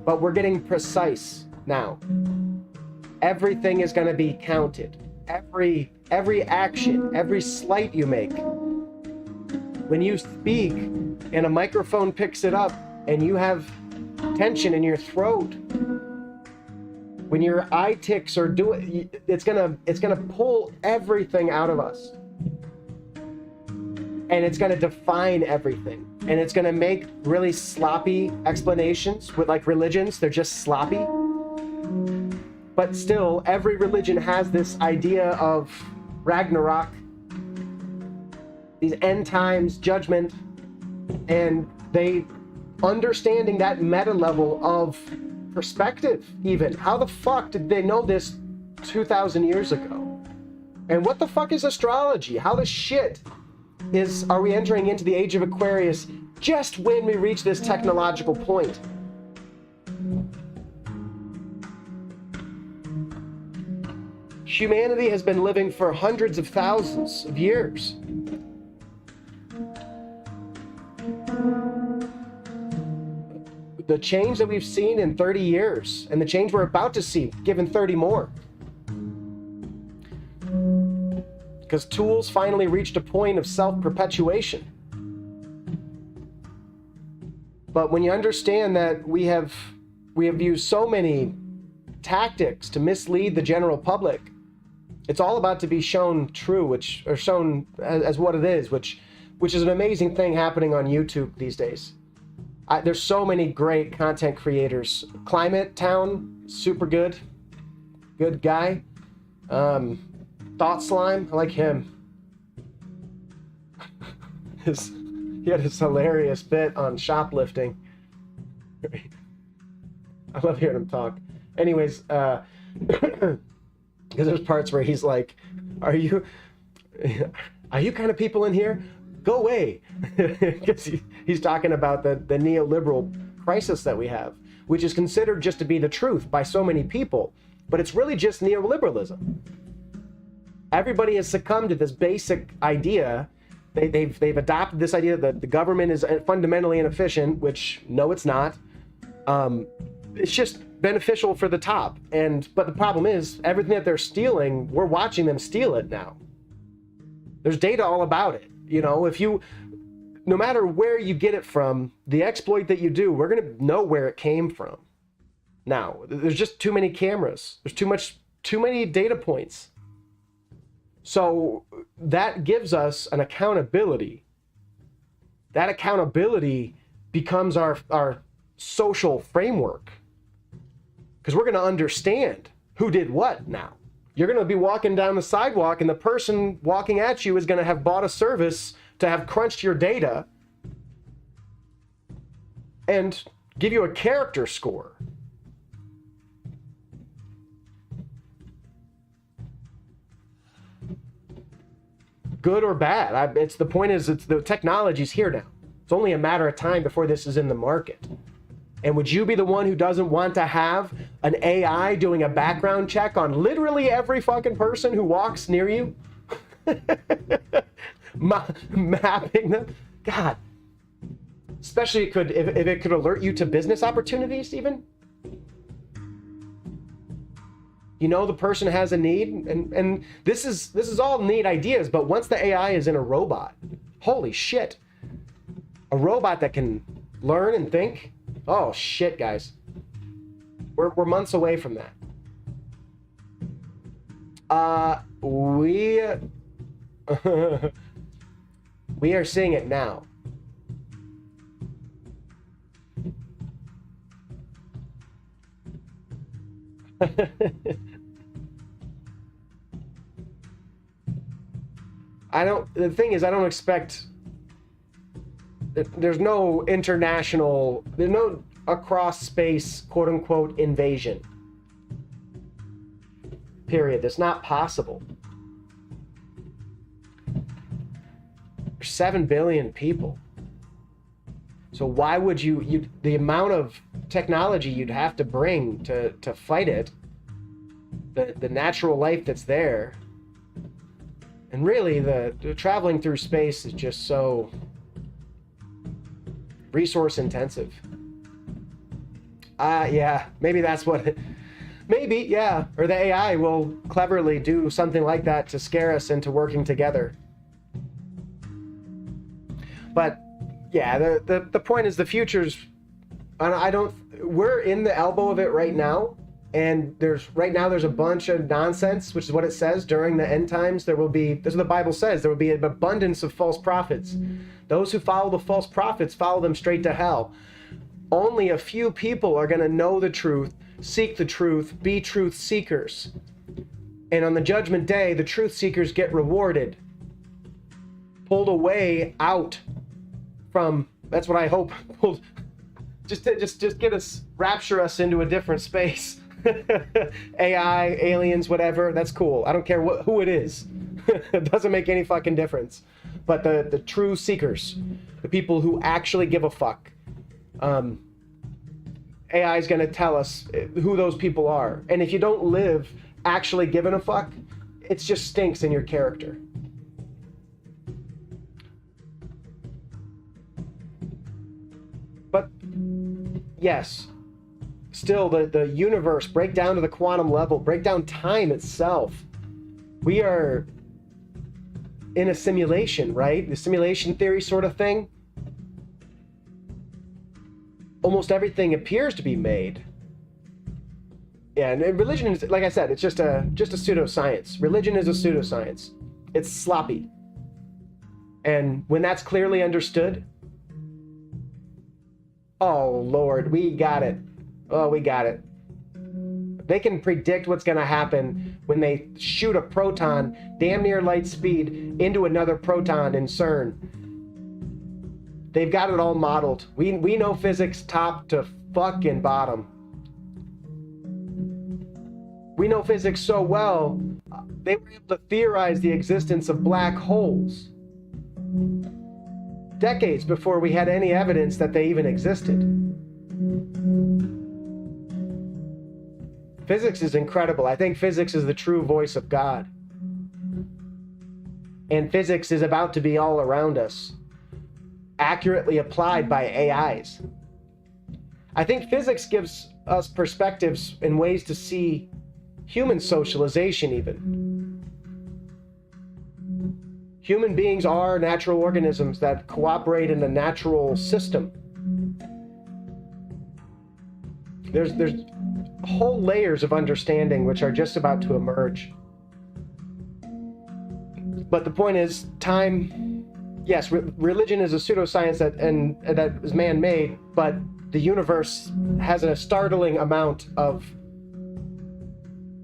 But we're getting precise now. Everything is going to be counted. Every action, every slight you make. When you speak and a microphone picks it up and you have tension in your throat, when your eye ticks or it's gonna pull everything out of us. And it's going to define everything. And it's going to make really sloppy explanations with like religions. They're just sloppy. But still, every religion has this idea of Ragnarok, these end times, judgment, and they understanding that meta level of perspective even. How the fuck did they know this 2,000 years ago? And what the fuck is astrology? How the shit are we entering into the age of Aquarius just when we reach this technological point? Humanity has been living for hundreds of thousands of years. The change that we've seen in 30 years and the change we're about to see given 30 more. Because tools finally reached a point of self-perpetuation. But when you understand that we have used so many tactics to mislead the general public, it's all about to be shown true, or shown as what it is, which is an amazing thing happening on YouTube these days. There's so many great content creators. Climate Town, super good guy. Thought Slime, I like him. He had this hilarious bit on shoplifting. I love hearing him talk. Anyways, because there's parts where he's like, are you kind of people in here? Go away. Because he's talking about the neoliberal crisis that we have, which is considered just to be the truth by so many people, but it's really just neoliberalism. Everybody has succumbed to this basic idea. They've adopted this idea that the government is fundamentally inefficient, which no, it's not. It's just beneficial for the top. But the problem is everything that they're stealing, we're watching them steal it now. There's data all about it. You know, no matter where you get it from, the exploit that you do, we're going to know where it came from. Now, there's just too many cameras. There's too many data points. So that gives us an accountability that accountability becomes our social framework. Because we're going to understand who did what now. You're going to be walking down the sidewalk and the person walking at you is going to have bought a service to have crunched your data and give you a character score. Good or bad. It's the point is, it's the technology's here now. It's only a matter of time before this is in the market. And would you be the one who doesn't want to have an AI doing a background check on literally every fucking person who walks near you? Mapping them? God. Especially if it could alert you to business opportunities even. You know the person has a need, and this is all neat ideas, but once the AI is in a robot, holy shit. A robot that can learn and think? Oh shit, guys. We're months away from that. We are seeing it now. The thing is, I don't expect, there's no international, there's no across space, quote unquote, invasion. Period. That's not possible. There's 7 billion people. So why would the amount of technology you'd have to bring to fight it, the natural life that's there, and really the traveling through space is just so resource intensive. Yeah, maybe that's what, maybe, yeah, or the AI will cleverly do something like that to scare us into working together. But yeah, the point is the future's, we're in the elbow of it right now. And there's a bunch of nonsense, which is what it says during the end times. There will be, this is what the Bible says, there will be an abundance of false prophets. Those who follow the false prophets follow them straight to hell. Only a few people are going to know the truth, seek the truth, be truth seekers. And on the judgment day, the truth seekers get rewarded, pulled away out from, that's what I hope, just get us, rapture us into a different space. AI, aliens, whatever, that's cool. I don't care who it is. It doesn't make any fucking difference. But the true seekers, the people who actually give a fuck, AI is going to tell us who those people are. And if you don't live actually giving a fuck, it just stinks in your character. But yes, still the universe, break down to the quantum level, break down time itself. We are in a simulation, right? The simulation theory sort of thing. Almost everything appears to be made. Yeah, and religion is, like I said, it's just a pseudoscience. Religion is a pseudoscience. It's sloppy. And when that's clearly understood, oh Lord, we got it. Oh, we got it. They can predict what's going to happen when they shoot a proton damn near light speed into another proton in CERN. They've got it all modeled. We know physics top to fucking bottom. We know physics so well, they were able to theorize the existence of black holes decades before we had any evidence that they even existed. Physics is incredible. I think physics is the true voice of God. And physics is about to be all around us, accurately applied by AIs. I think physics gives us perspectives and ways to see human socialization even. Human beings are natural organisms that cooperate in a natural system. There's whole layers of understanding which are just about to emerge. But the point is, time yes, religion is a pseudoscience that is man-made, but the universe has a startling amount of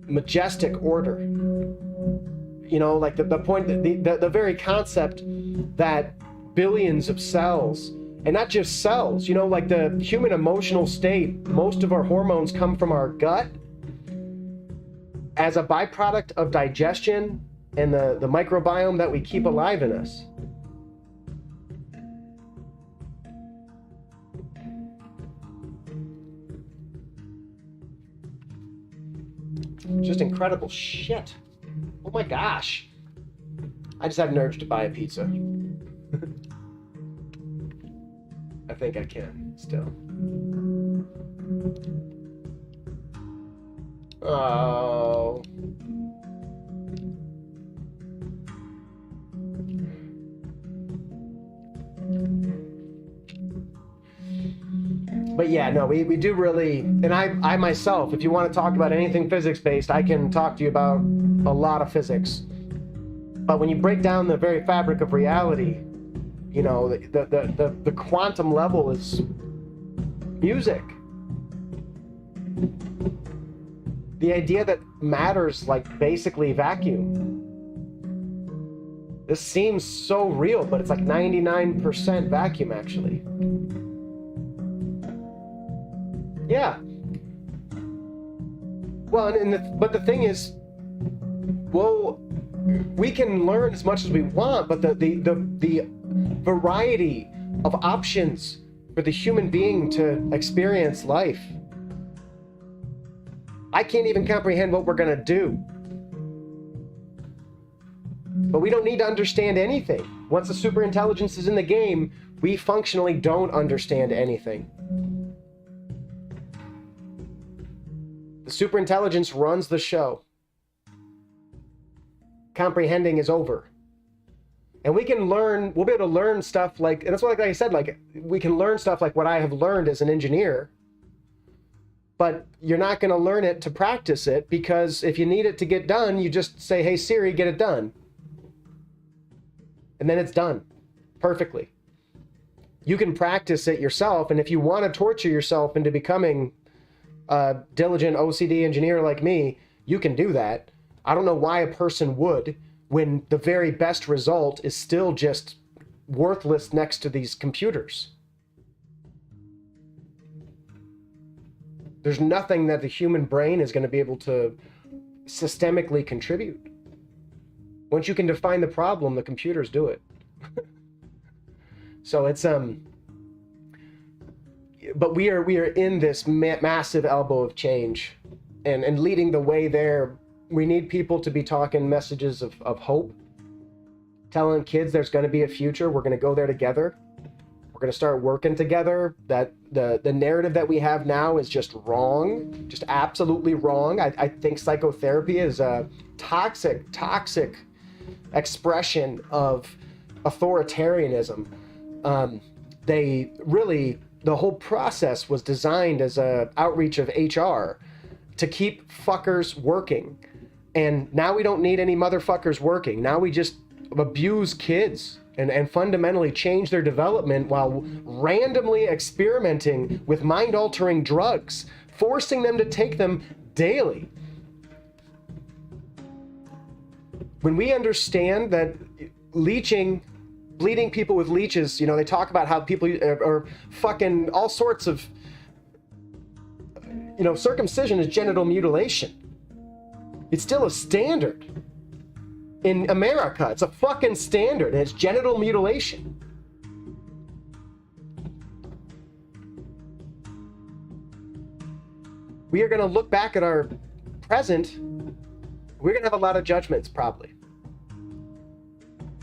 majestic order. You know, like the point, the very concept that billions of cells, and not just cells, you know, like the human emotional state, most of our hormones come from our gut as a byproduct of digestion and the microbiome that we keep alive in us. Just incredible shit. Oh my gosh. I just have an urge to buy a pizza. I think I can still. Oh. But yeah, no, we do really, and I myself, if you want to talk about anything physics-based, I can talk to you about a lot of physics. But when you break down the very fabric of reality, you know, the quantum level is music. The idea that matter's like basically vacuum. This seems so real, but it's like 99% vacuum actually. Yeah. Well, but the thing is, well, we can learn as much as we want, but the variety of options for the human being to experience life, I can't even comprehend what we're gonna do. But we don't need to understand anything. Once the superintelligence is in the game, we functionally don't understand anything. The superintelligence runs the show. Comprehending is over. And we can learn, we'll be able to learn stuff like, and that's what, like I said, like we can learn stuff like what I have learned as an engineer, but you're not going to learn it to practice it, because if you need it to get done, you just say, hey Siri, get it done. And then it's done perfectly. You can practice it yourself, and if you want to torture yourself into becoming a diligent OCD engineer like me, you can do that. I don't know why a person would, when the very best result is still just worthless next to these computers. There's nothing that the human brain is going to be able to systemically contribute. Once you can define the problem, the computers do it. So it's but we are in this massive elbow of change, and leading the way there. We need people to be talking messages of hope, telling kids there's going to be a future. We're going to go there together. We're going to start working together. That the narrative that we have now is just wrong, just absolutely wrong. I think psychotherapy is a toxic expression of authoritarianism. The whole process was designed as a outreach of HR to keep fuckers working. And now we don't need any motherfuckers working. Now we just abuse kids and fundamentally change their development while randomly experimenting with mind-altering drugs, forcing them to take them daily. When we understand that bleeding people with leeches, you know, they talk about how people are fucking all sorts of, you know, circumcision is genital mutilation. It's still a standard. In America, it's a fucking standard, and it's genital mutilation. We are going to look back at our present. We're going to have a lot of judgments, probably.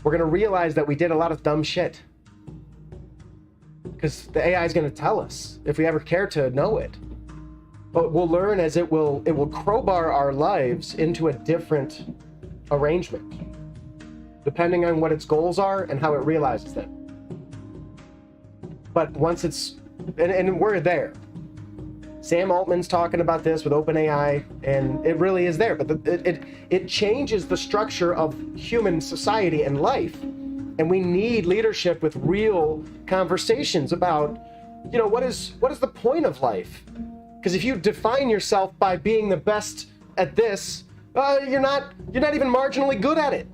We're going to realize that we did a lot of dumb shit. Because the AI is going to tell us, if we ever care to know it. But we'll learn as it will crowbar our lives into a different arrangement, depending on what its goals are and how it realizes them. But once it's, and we're there. Sam Altman's talking about this with OpenAI, and it really is there. But it changes the structure of human society and life. And we need leadership with real conversations about, what is the point of life? Because if you define yourself by being the best at this, you're not even marginally good at it.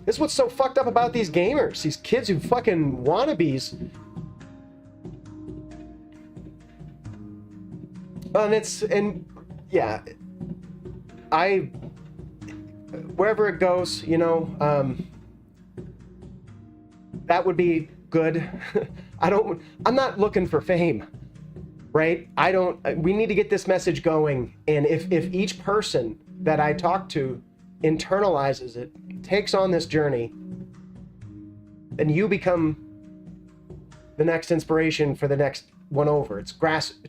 This is what's so fucked up about these gamers, these kids who fucking wannabes. Wherever it goes, that would be good. I'm not looking for fame, right? We need to get this message going. And if each person that I talk to internalizes it, takes on this journey, then you become the next inspiration for the next one over. It's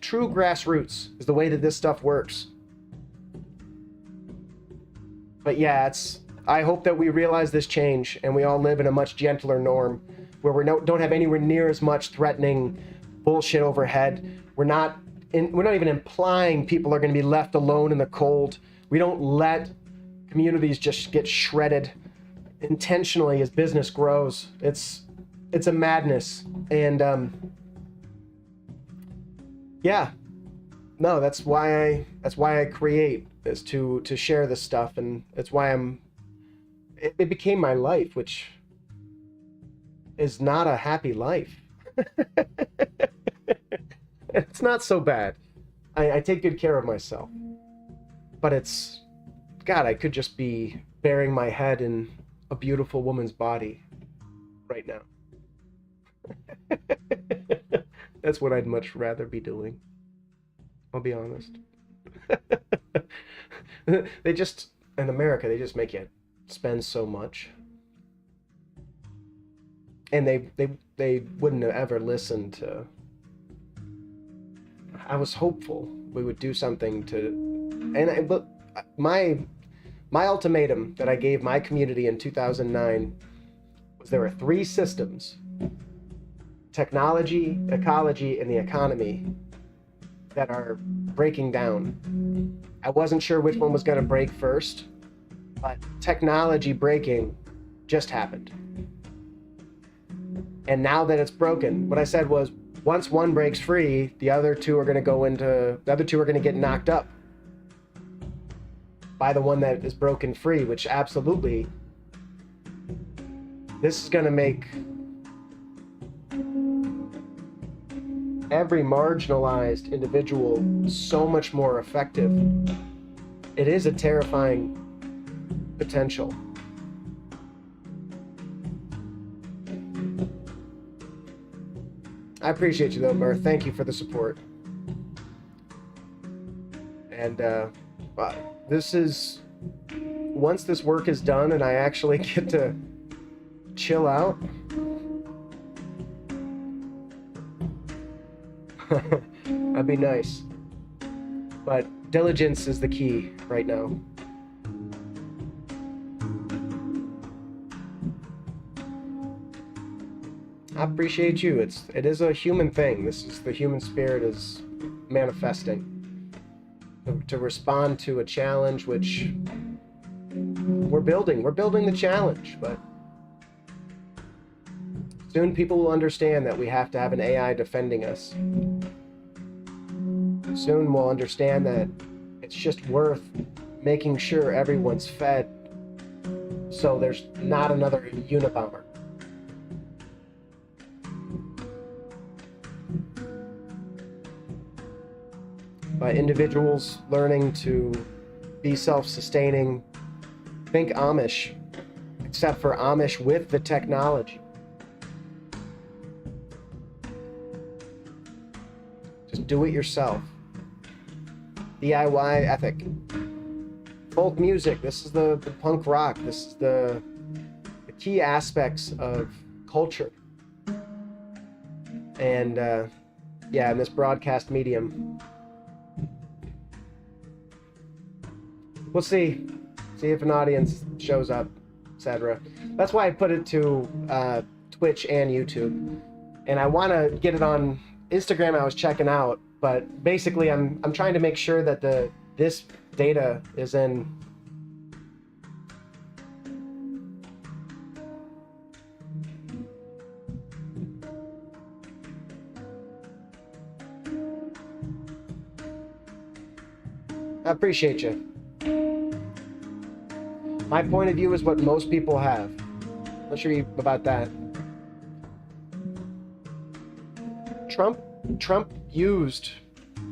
true grassroots is the way that this stuff works. But yeah, I hope that we realize this change and we all live in a much gentler norm where we don't have anywhere near as much threatening bullshit overhead. We're not even implying people are going to be left alone in the cold. We don't let communities just get shredded intentionally as business grows. It's a madness. And that's why I create, is to share this stuff, and it's why it became my life, which is not a happy life. It's not so bad. I take good care of myself, but I could just be burying my head in a beautiful woman's body right now. That's what I'd much rather be doing. I'll be honest. In America, they just make you spend so much. And they wouldn't have ever listened to. I was hopeful we would do something but my ultimatum that I gave my community in 2009 was there are 3 systems: technology, ecology, and the economy that are breaking down. I wasn't sure which one was going to break first, but technology breaking just happened. And now that it's broken, what I said was, once one breaks free, the other two are going to get knocked up by the one that is broken free, which absolutely, this is going to make every marginalized individual so much more effective. It is a terrifying potential. I appreciate you though, Murph. Thank you for the support. And once this work is done and I actually get to chill out, that'd be nice. But diligence is the key right now. I appreciate you. It is a human thing. This is the human spirit is manifesting to respond to a challenge, which we're building. We're building the challenge, but soon people will understand that we have to have an AI defending us. Soon we'll understand that it's just worth making sure everyone's fed so there's not another Unabomber. By individuals learning to be self-sustaining, think Amish, except for Amish with the technology. Just do it yourself. DIY ethic. Folk music, this is the punk rock, this is the key aspects of culture. And in this broadcast medium. We'll see if an audience shows up, etc. That's why I put it to Twitch and YouTube. And I want to get it on Instagram. I was checking out, but basically I'm trying to make sure that this data is in I appreciate you. My point of view is what most people have. Not sure about that. Trump used.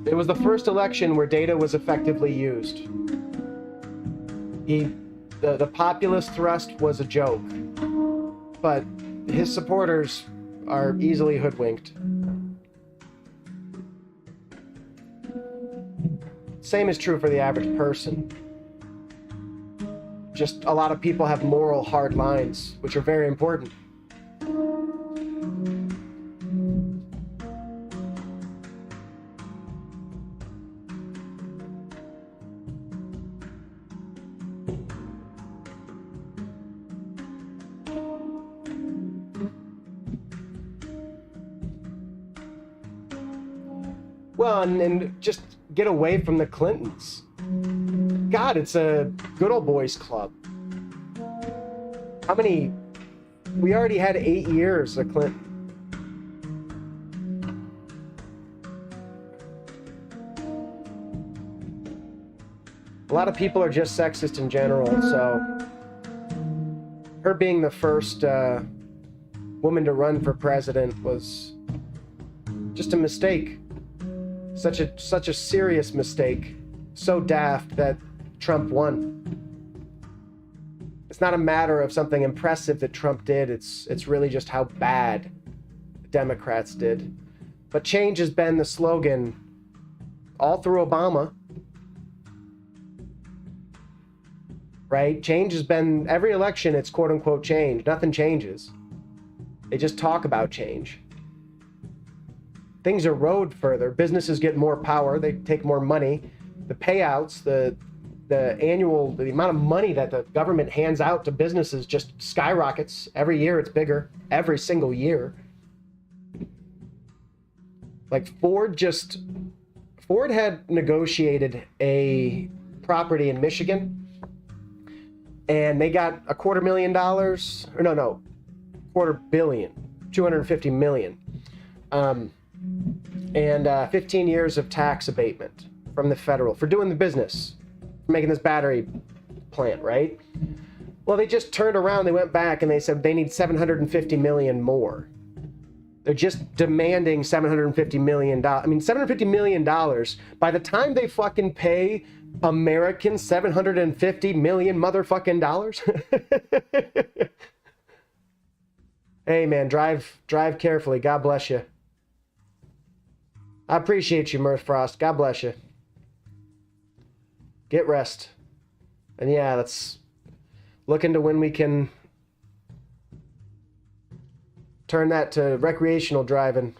It was the first election where data was effectively used. The populist thrust was a joke, but his supporters are easily hoodwinked. Same is true for the average person. Just a lot of people have moral hard lines, which are very important. Well, and just get away from the Clintons. God, it's a good old boys club. How many? We already had 8 years of Clinton. A lot of people are just sexist in general, so her being the first woman to run for president was just a mistake. Such a serious mistake. So daft that Trump won. It's not a matter of something impressive that Trump did. It's really just how bad the Democrats did. But change has been the slogan all through Obama. Right? Change has been, every election it's quote unquote change. Nothing changes. They just talk about change. Things erode further. Businesses get more power. They take more money. The payouts, the amount of money that the government hands out to businesses just skyrockets. Every year it's bigger. Every single year. Like Ford had negotiated a property in Michigan, and they got $250 million, $250 million. And 15 years of tax abatement from the federal for doing the business, for making this battery plant, right? Well, they just turned around, they went back and they said they need $750 million more. They're just demanding $750 million. I mean, $750 million, by the time they fucking pay Americans $750 million motherfucking dollars. Hey man, drive carefully. God bless you. I appreciate you, Mirth Frost. God bless you. Get rest. And yeah, let's look into when we can turn that to recreational driving.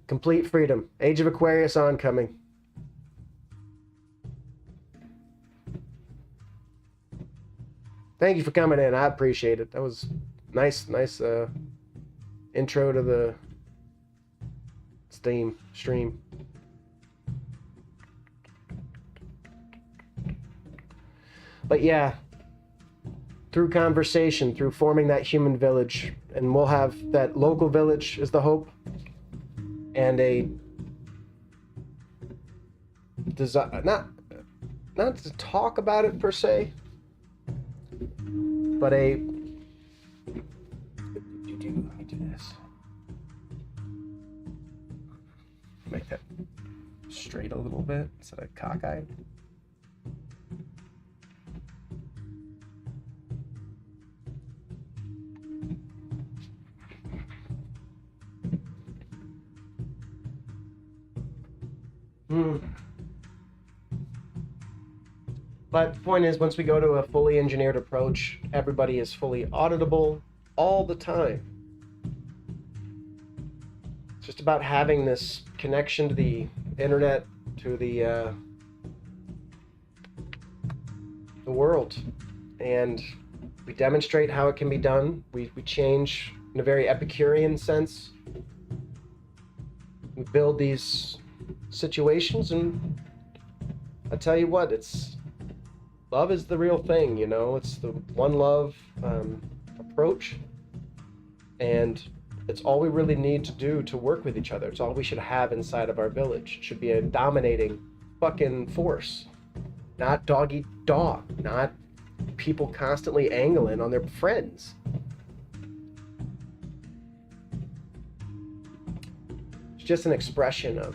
Complete freedom. Age of Aquarius oncoming. Thank you for coming in. I appreciate it. That was nice intro to the stream. But yeah, through conversation, through forming that human village, and we'll have that local village is the hope, and a desire, not to talk about it per se, but let me do this. Make that straight a little bit instead of cockeyed. But the point is, once we go to a fully engineered approach, everybody is fully auditable all the time. It's just about having this connection to the internet, to the world, and we demonstrate how it can be done. We change in a very Epicurean sense. We build these situations, and I tell you what, love is the real thing, you know. It's the one love approach, and it's all we really need to do to work with each other. It's all we should have inside of our village. It should be a dominating fucking force. Not dog eat dog. Not people constantly angling on their friends. It's just an expression of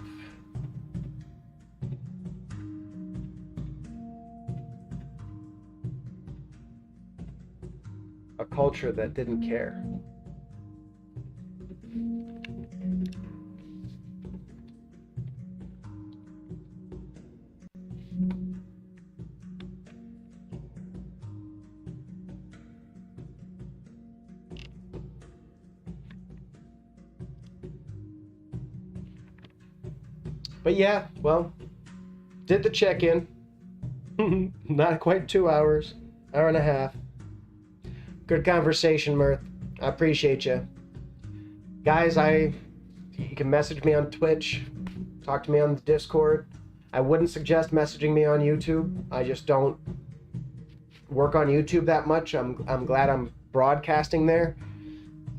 a culture that didn't care. But yeah, well, did the check-in. Not quite 2 hours, hour and a half. Good conversation, Mirth. I appreciate you. Guys, you can message me on Twitch, talk to me on the Discord. I wouldn't suggest messaging me on YouTube. I just don't work on YouTube that much. I'm glad I'm broadcasting there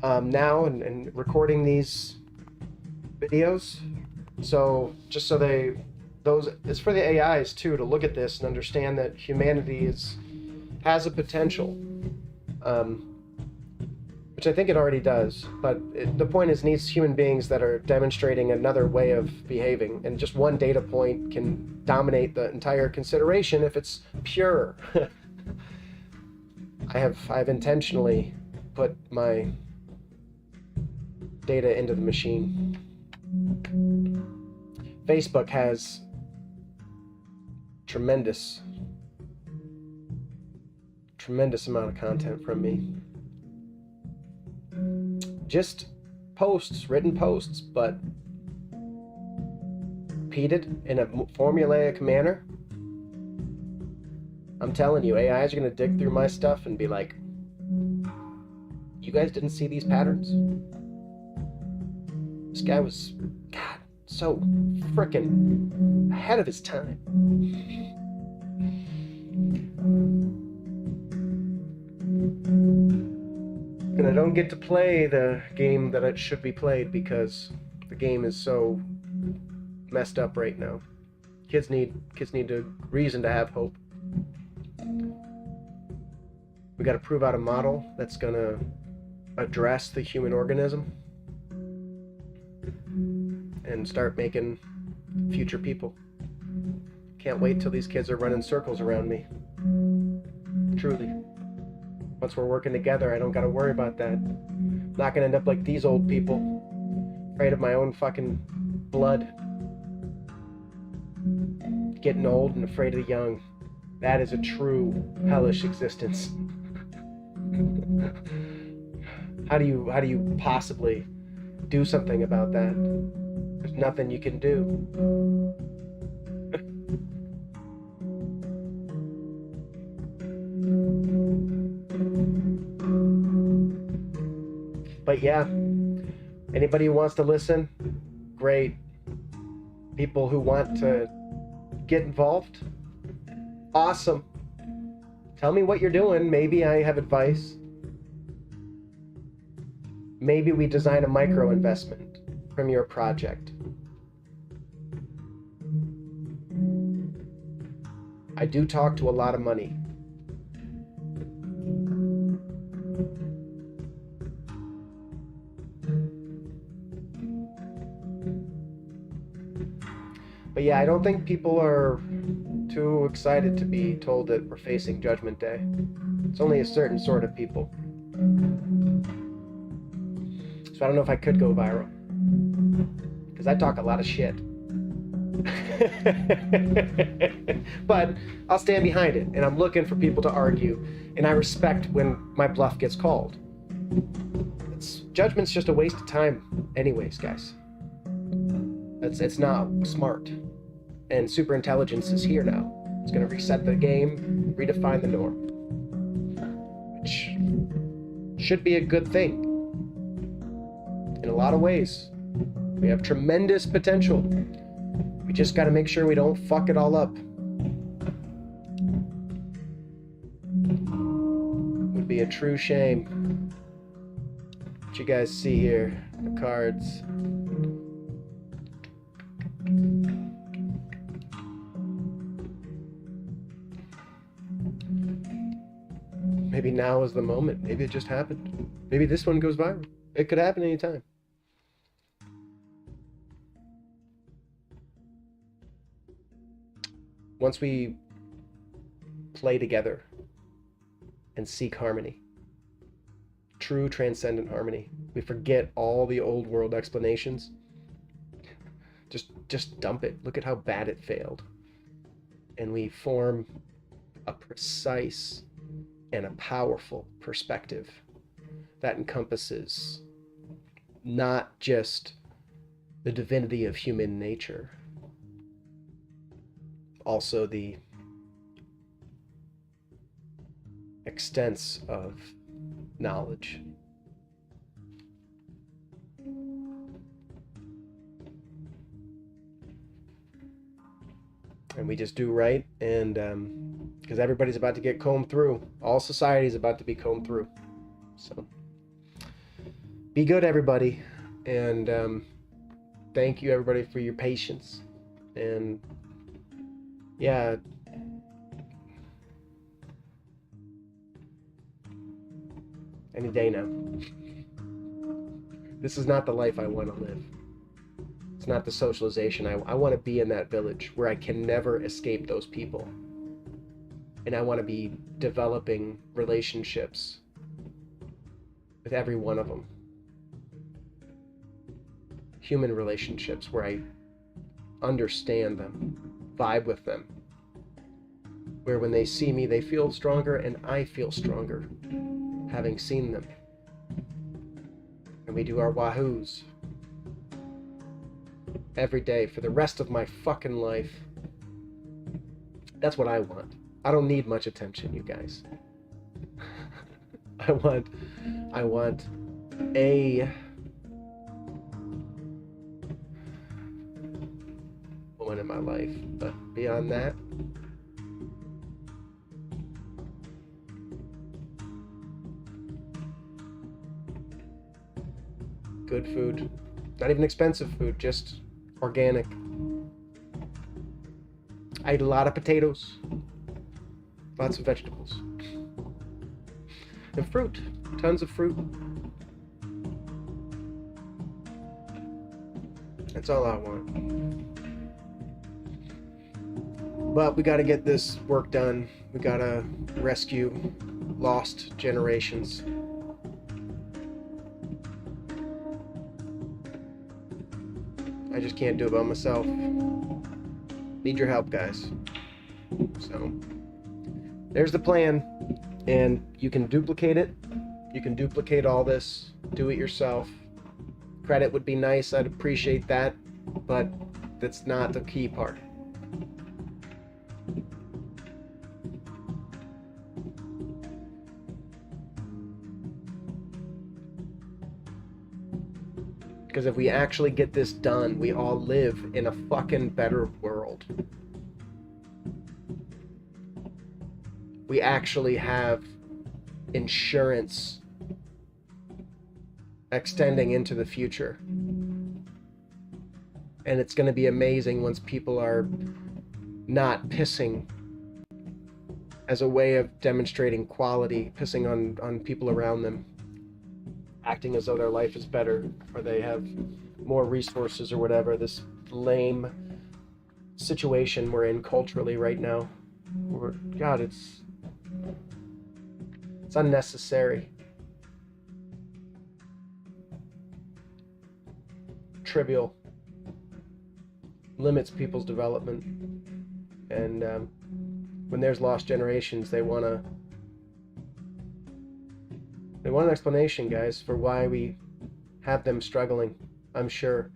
now and recording these videos. So just so it's for the AIs too to look at this and understand that humanity has a potential, which I think it already does. But the point is, it needs human beings that are demonstrating another way of behaving, and just one data point can dominate the entire consideration if it's pure. I've intentionally put my data into the machine. Facebook has tremendous amount of content from me. Just posts, written posts, but repeated in a formulaic manner. I'm telling you, AIs are going to dig through my stuff and be like, you guys didn't see these patterns? This guy was, God, so frickin' ahead of his time. And I don't get to play the game that it should be played because the game is so messed up right now. Kids need a reason to have hope. We got to prove out a model that's gonna address the human organism and start making future people. Can't wait till these kids are running circles around me. Truly. Once we're working together, I don't gotta worry about that. I'm not gonna end up like these old people, afraid of my own fucking blood. Getting old and afraid of the young. That is a true hellish existence. How do you possibly do something about that? There's nothing you can do. But yeah, anybody who wants to listen, great. People who want to get involved, awesome. Tell me what you're doing. Maybe I have advice. Maybe we design a micro investment from your project. I do talk to a lot of money. But yeah, I don't think people are too excited to be told that we're facing Judgment Day. It's only a certain sort of people. So I don't know if I could go viral. Because I talk a lot of shit. But I'll stand behind it, and I'm looking for people to argue, and I respect when my bluff gets called. Judgment's just a waste of time anyways, guys. It's not smart. And superintelligence is here now. It's going to reset the game, redefine the norm. Which should be a good thing. In a lot of ways. We have tremendous potential. We just got to make sure we don't fuck it all up. It would be a true shame. What you guys see here, the cards. Maybe now is the moment. Maybe it just happened. Maybe this one goes viral. It could happen anytime. Once we play together and seek harmony, true transcendent harmony, we forget all the old world explanations. Just dump it. Look at how bad it failed. And we form a precise and a powerful perspective that encompasses not just the divinity of human nature, also the extents of knowledge. And we just do right, and because everybody's about to get combed through. All society is about to be combed through. So be good, everybody, and thank you, everybody, for your patience. And yeah, any day now. This is not the life I want to live. It's not the socialization. I want to be in that village where I can never escape those people. And I want to be developing relationships with every one of them. Human relationships where I understand them, vibe with them. Where when they see me, they feel stronger and I feel stronger having seen them. And we do our wahoos every day for the rest of my fucking life. That's what I want. I don't need much attention, you guys. I want a woman in my life, but beyond that, good food. Not even expensive food, just organic. I eat a lot of potatoes, lots of vegetables, and fruit, tons of fruit. That's all I want. But we got to get this work done. We got to rescue lost generations. I just can't do it by myself. Need your help, guys. So there's the plan, and you can duplicate it. You can duplicate all this, do it yourself. Credit would be nice, I'd appreciate that, but that's not the key part. Because if we actually get this done, we all live in a fucking better world. We actually have insurance extending into the future. And it's going to be amazing once people are not pissing as a way of demonstrating quality, pissing on people around them, acting as though their life is better or they have more resources or whatever. This lame situation we're in culturally right now. God, it's unnecessary. Trivial. Limits people's development. And when there's lost generations, they want an explanation, guys, for why we have them struggling, I'm sure.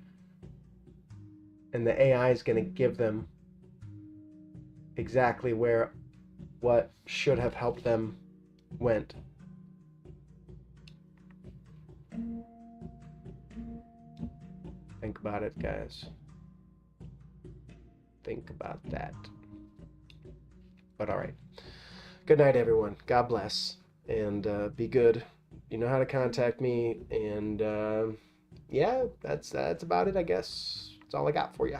And the AI is going to give them exactly where what should have helped them went. Think about it, guys. Think about that. But all right. Good night, everyone. God bless. And be good. You know how to contact me. And yeah, that's about it, I guess. That's all I got for you.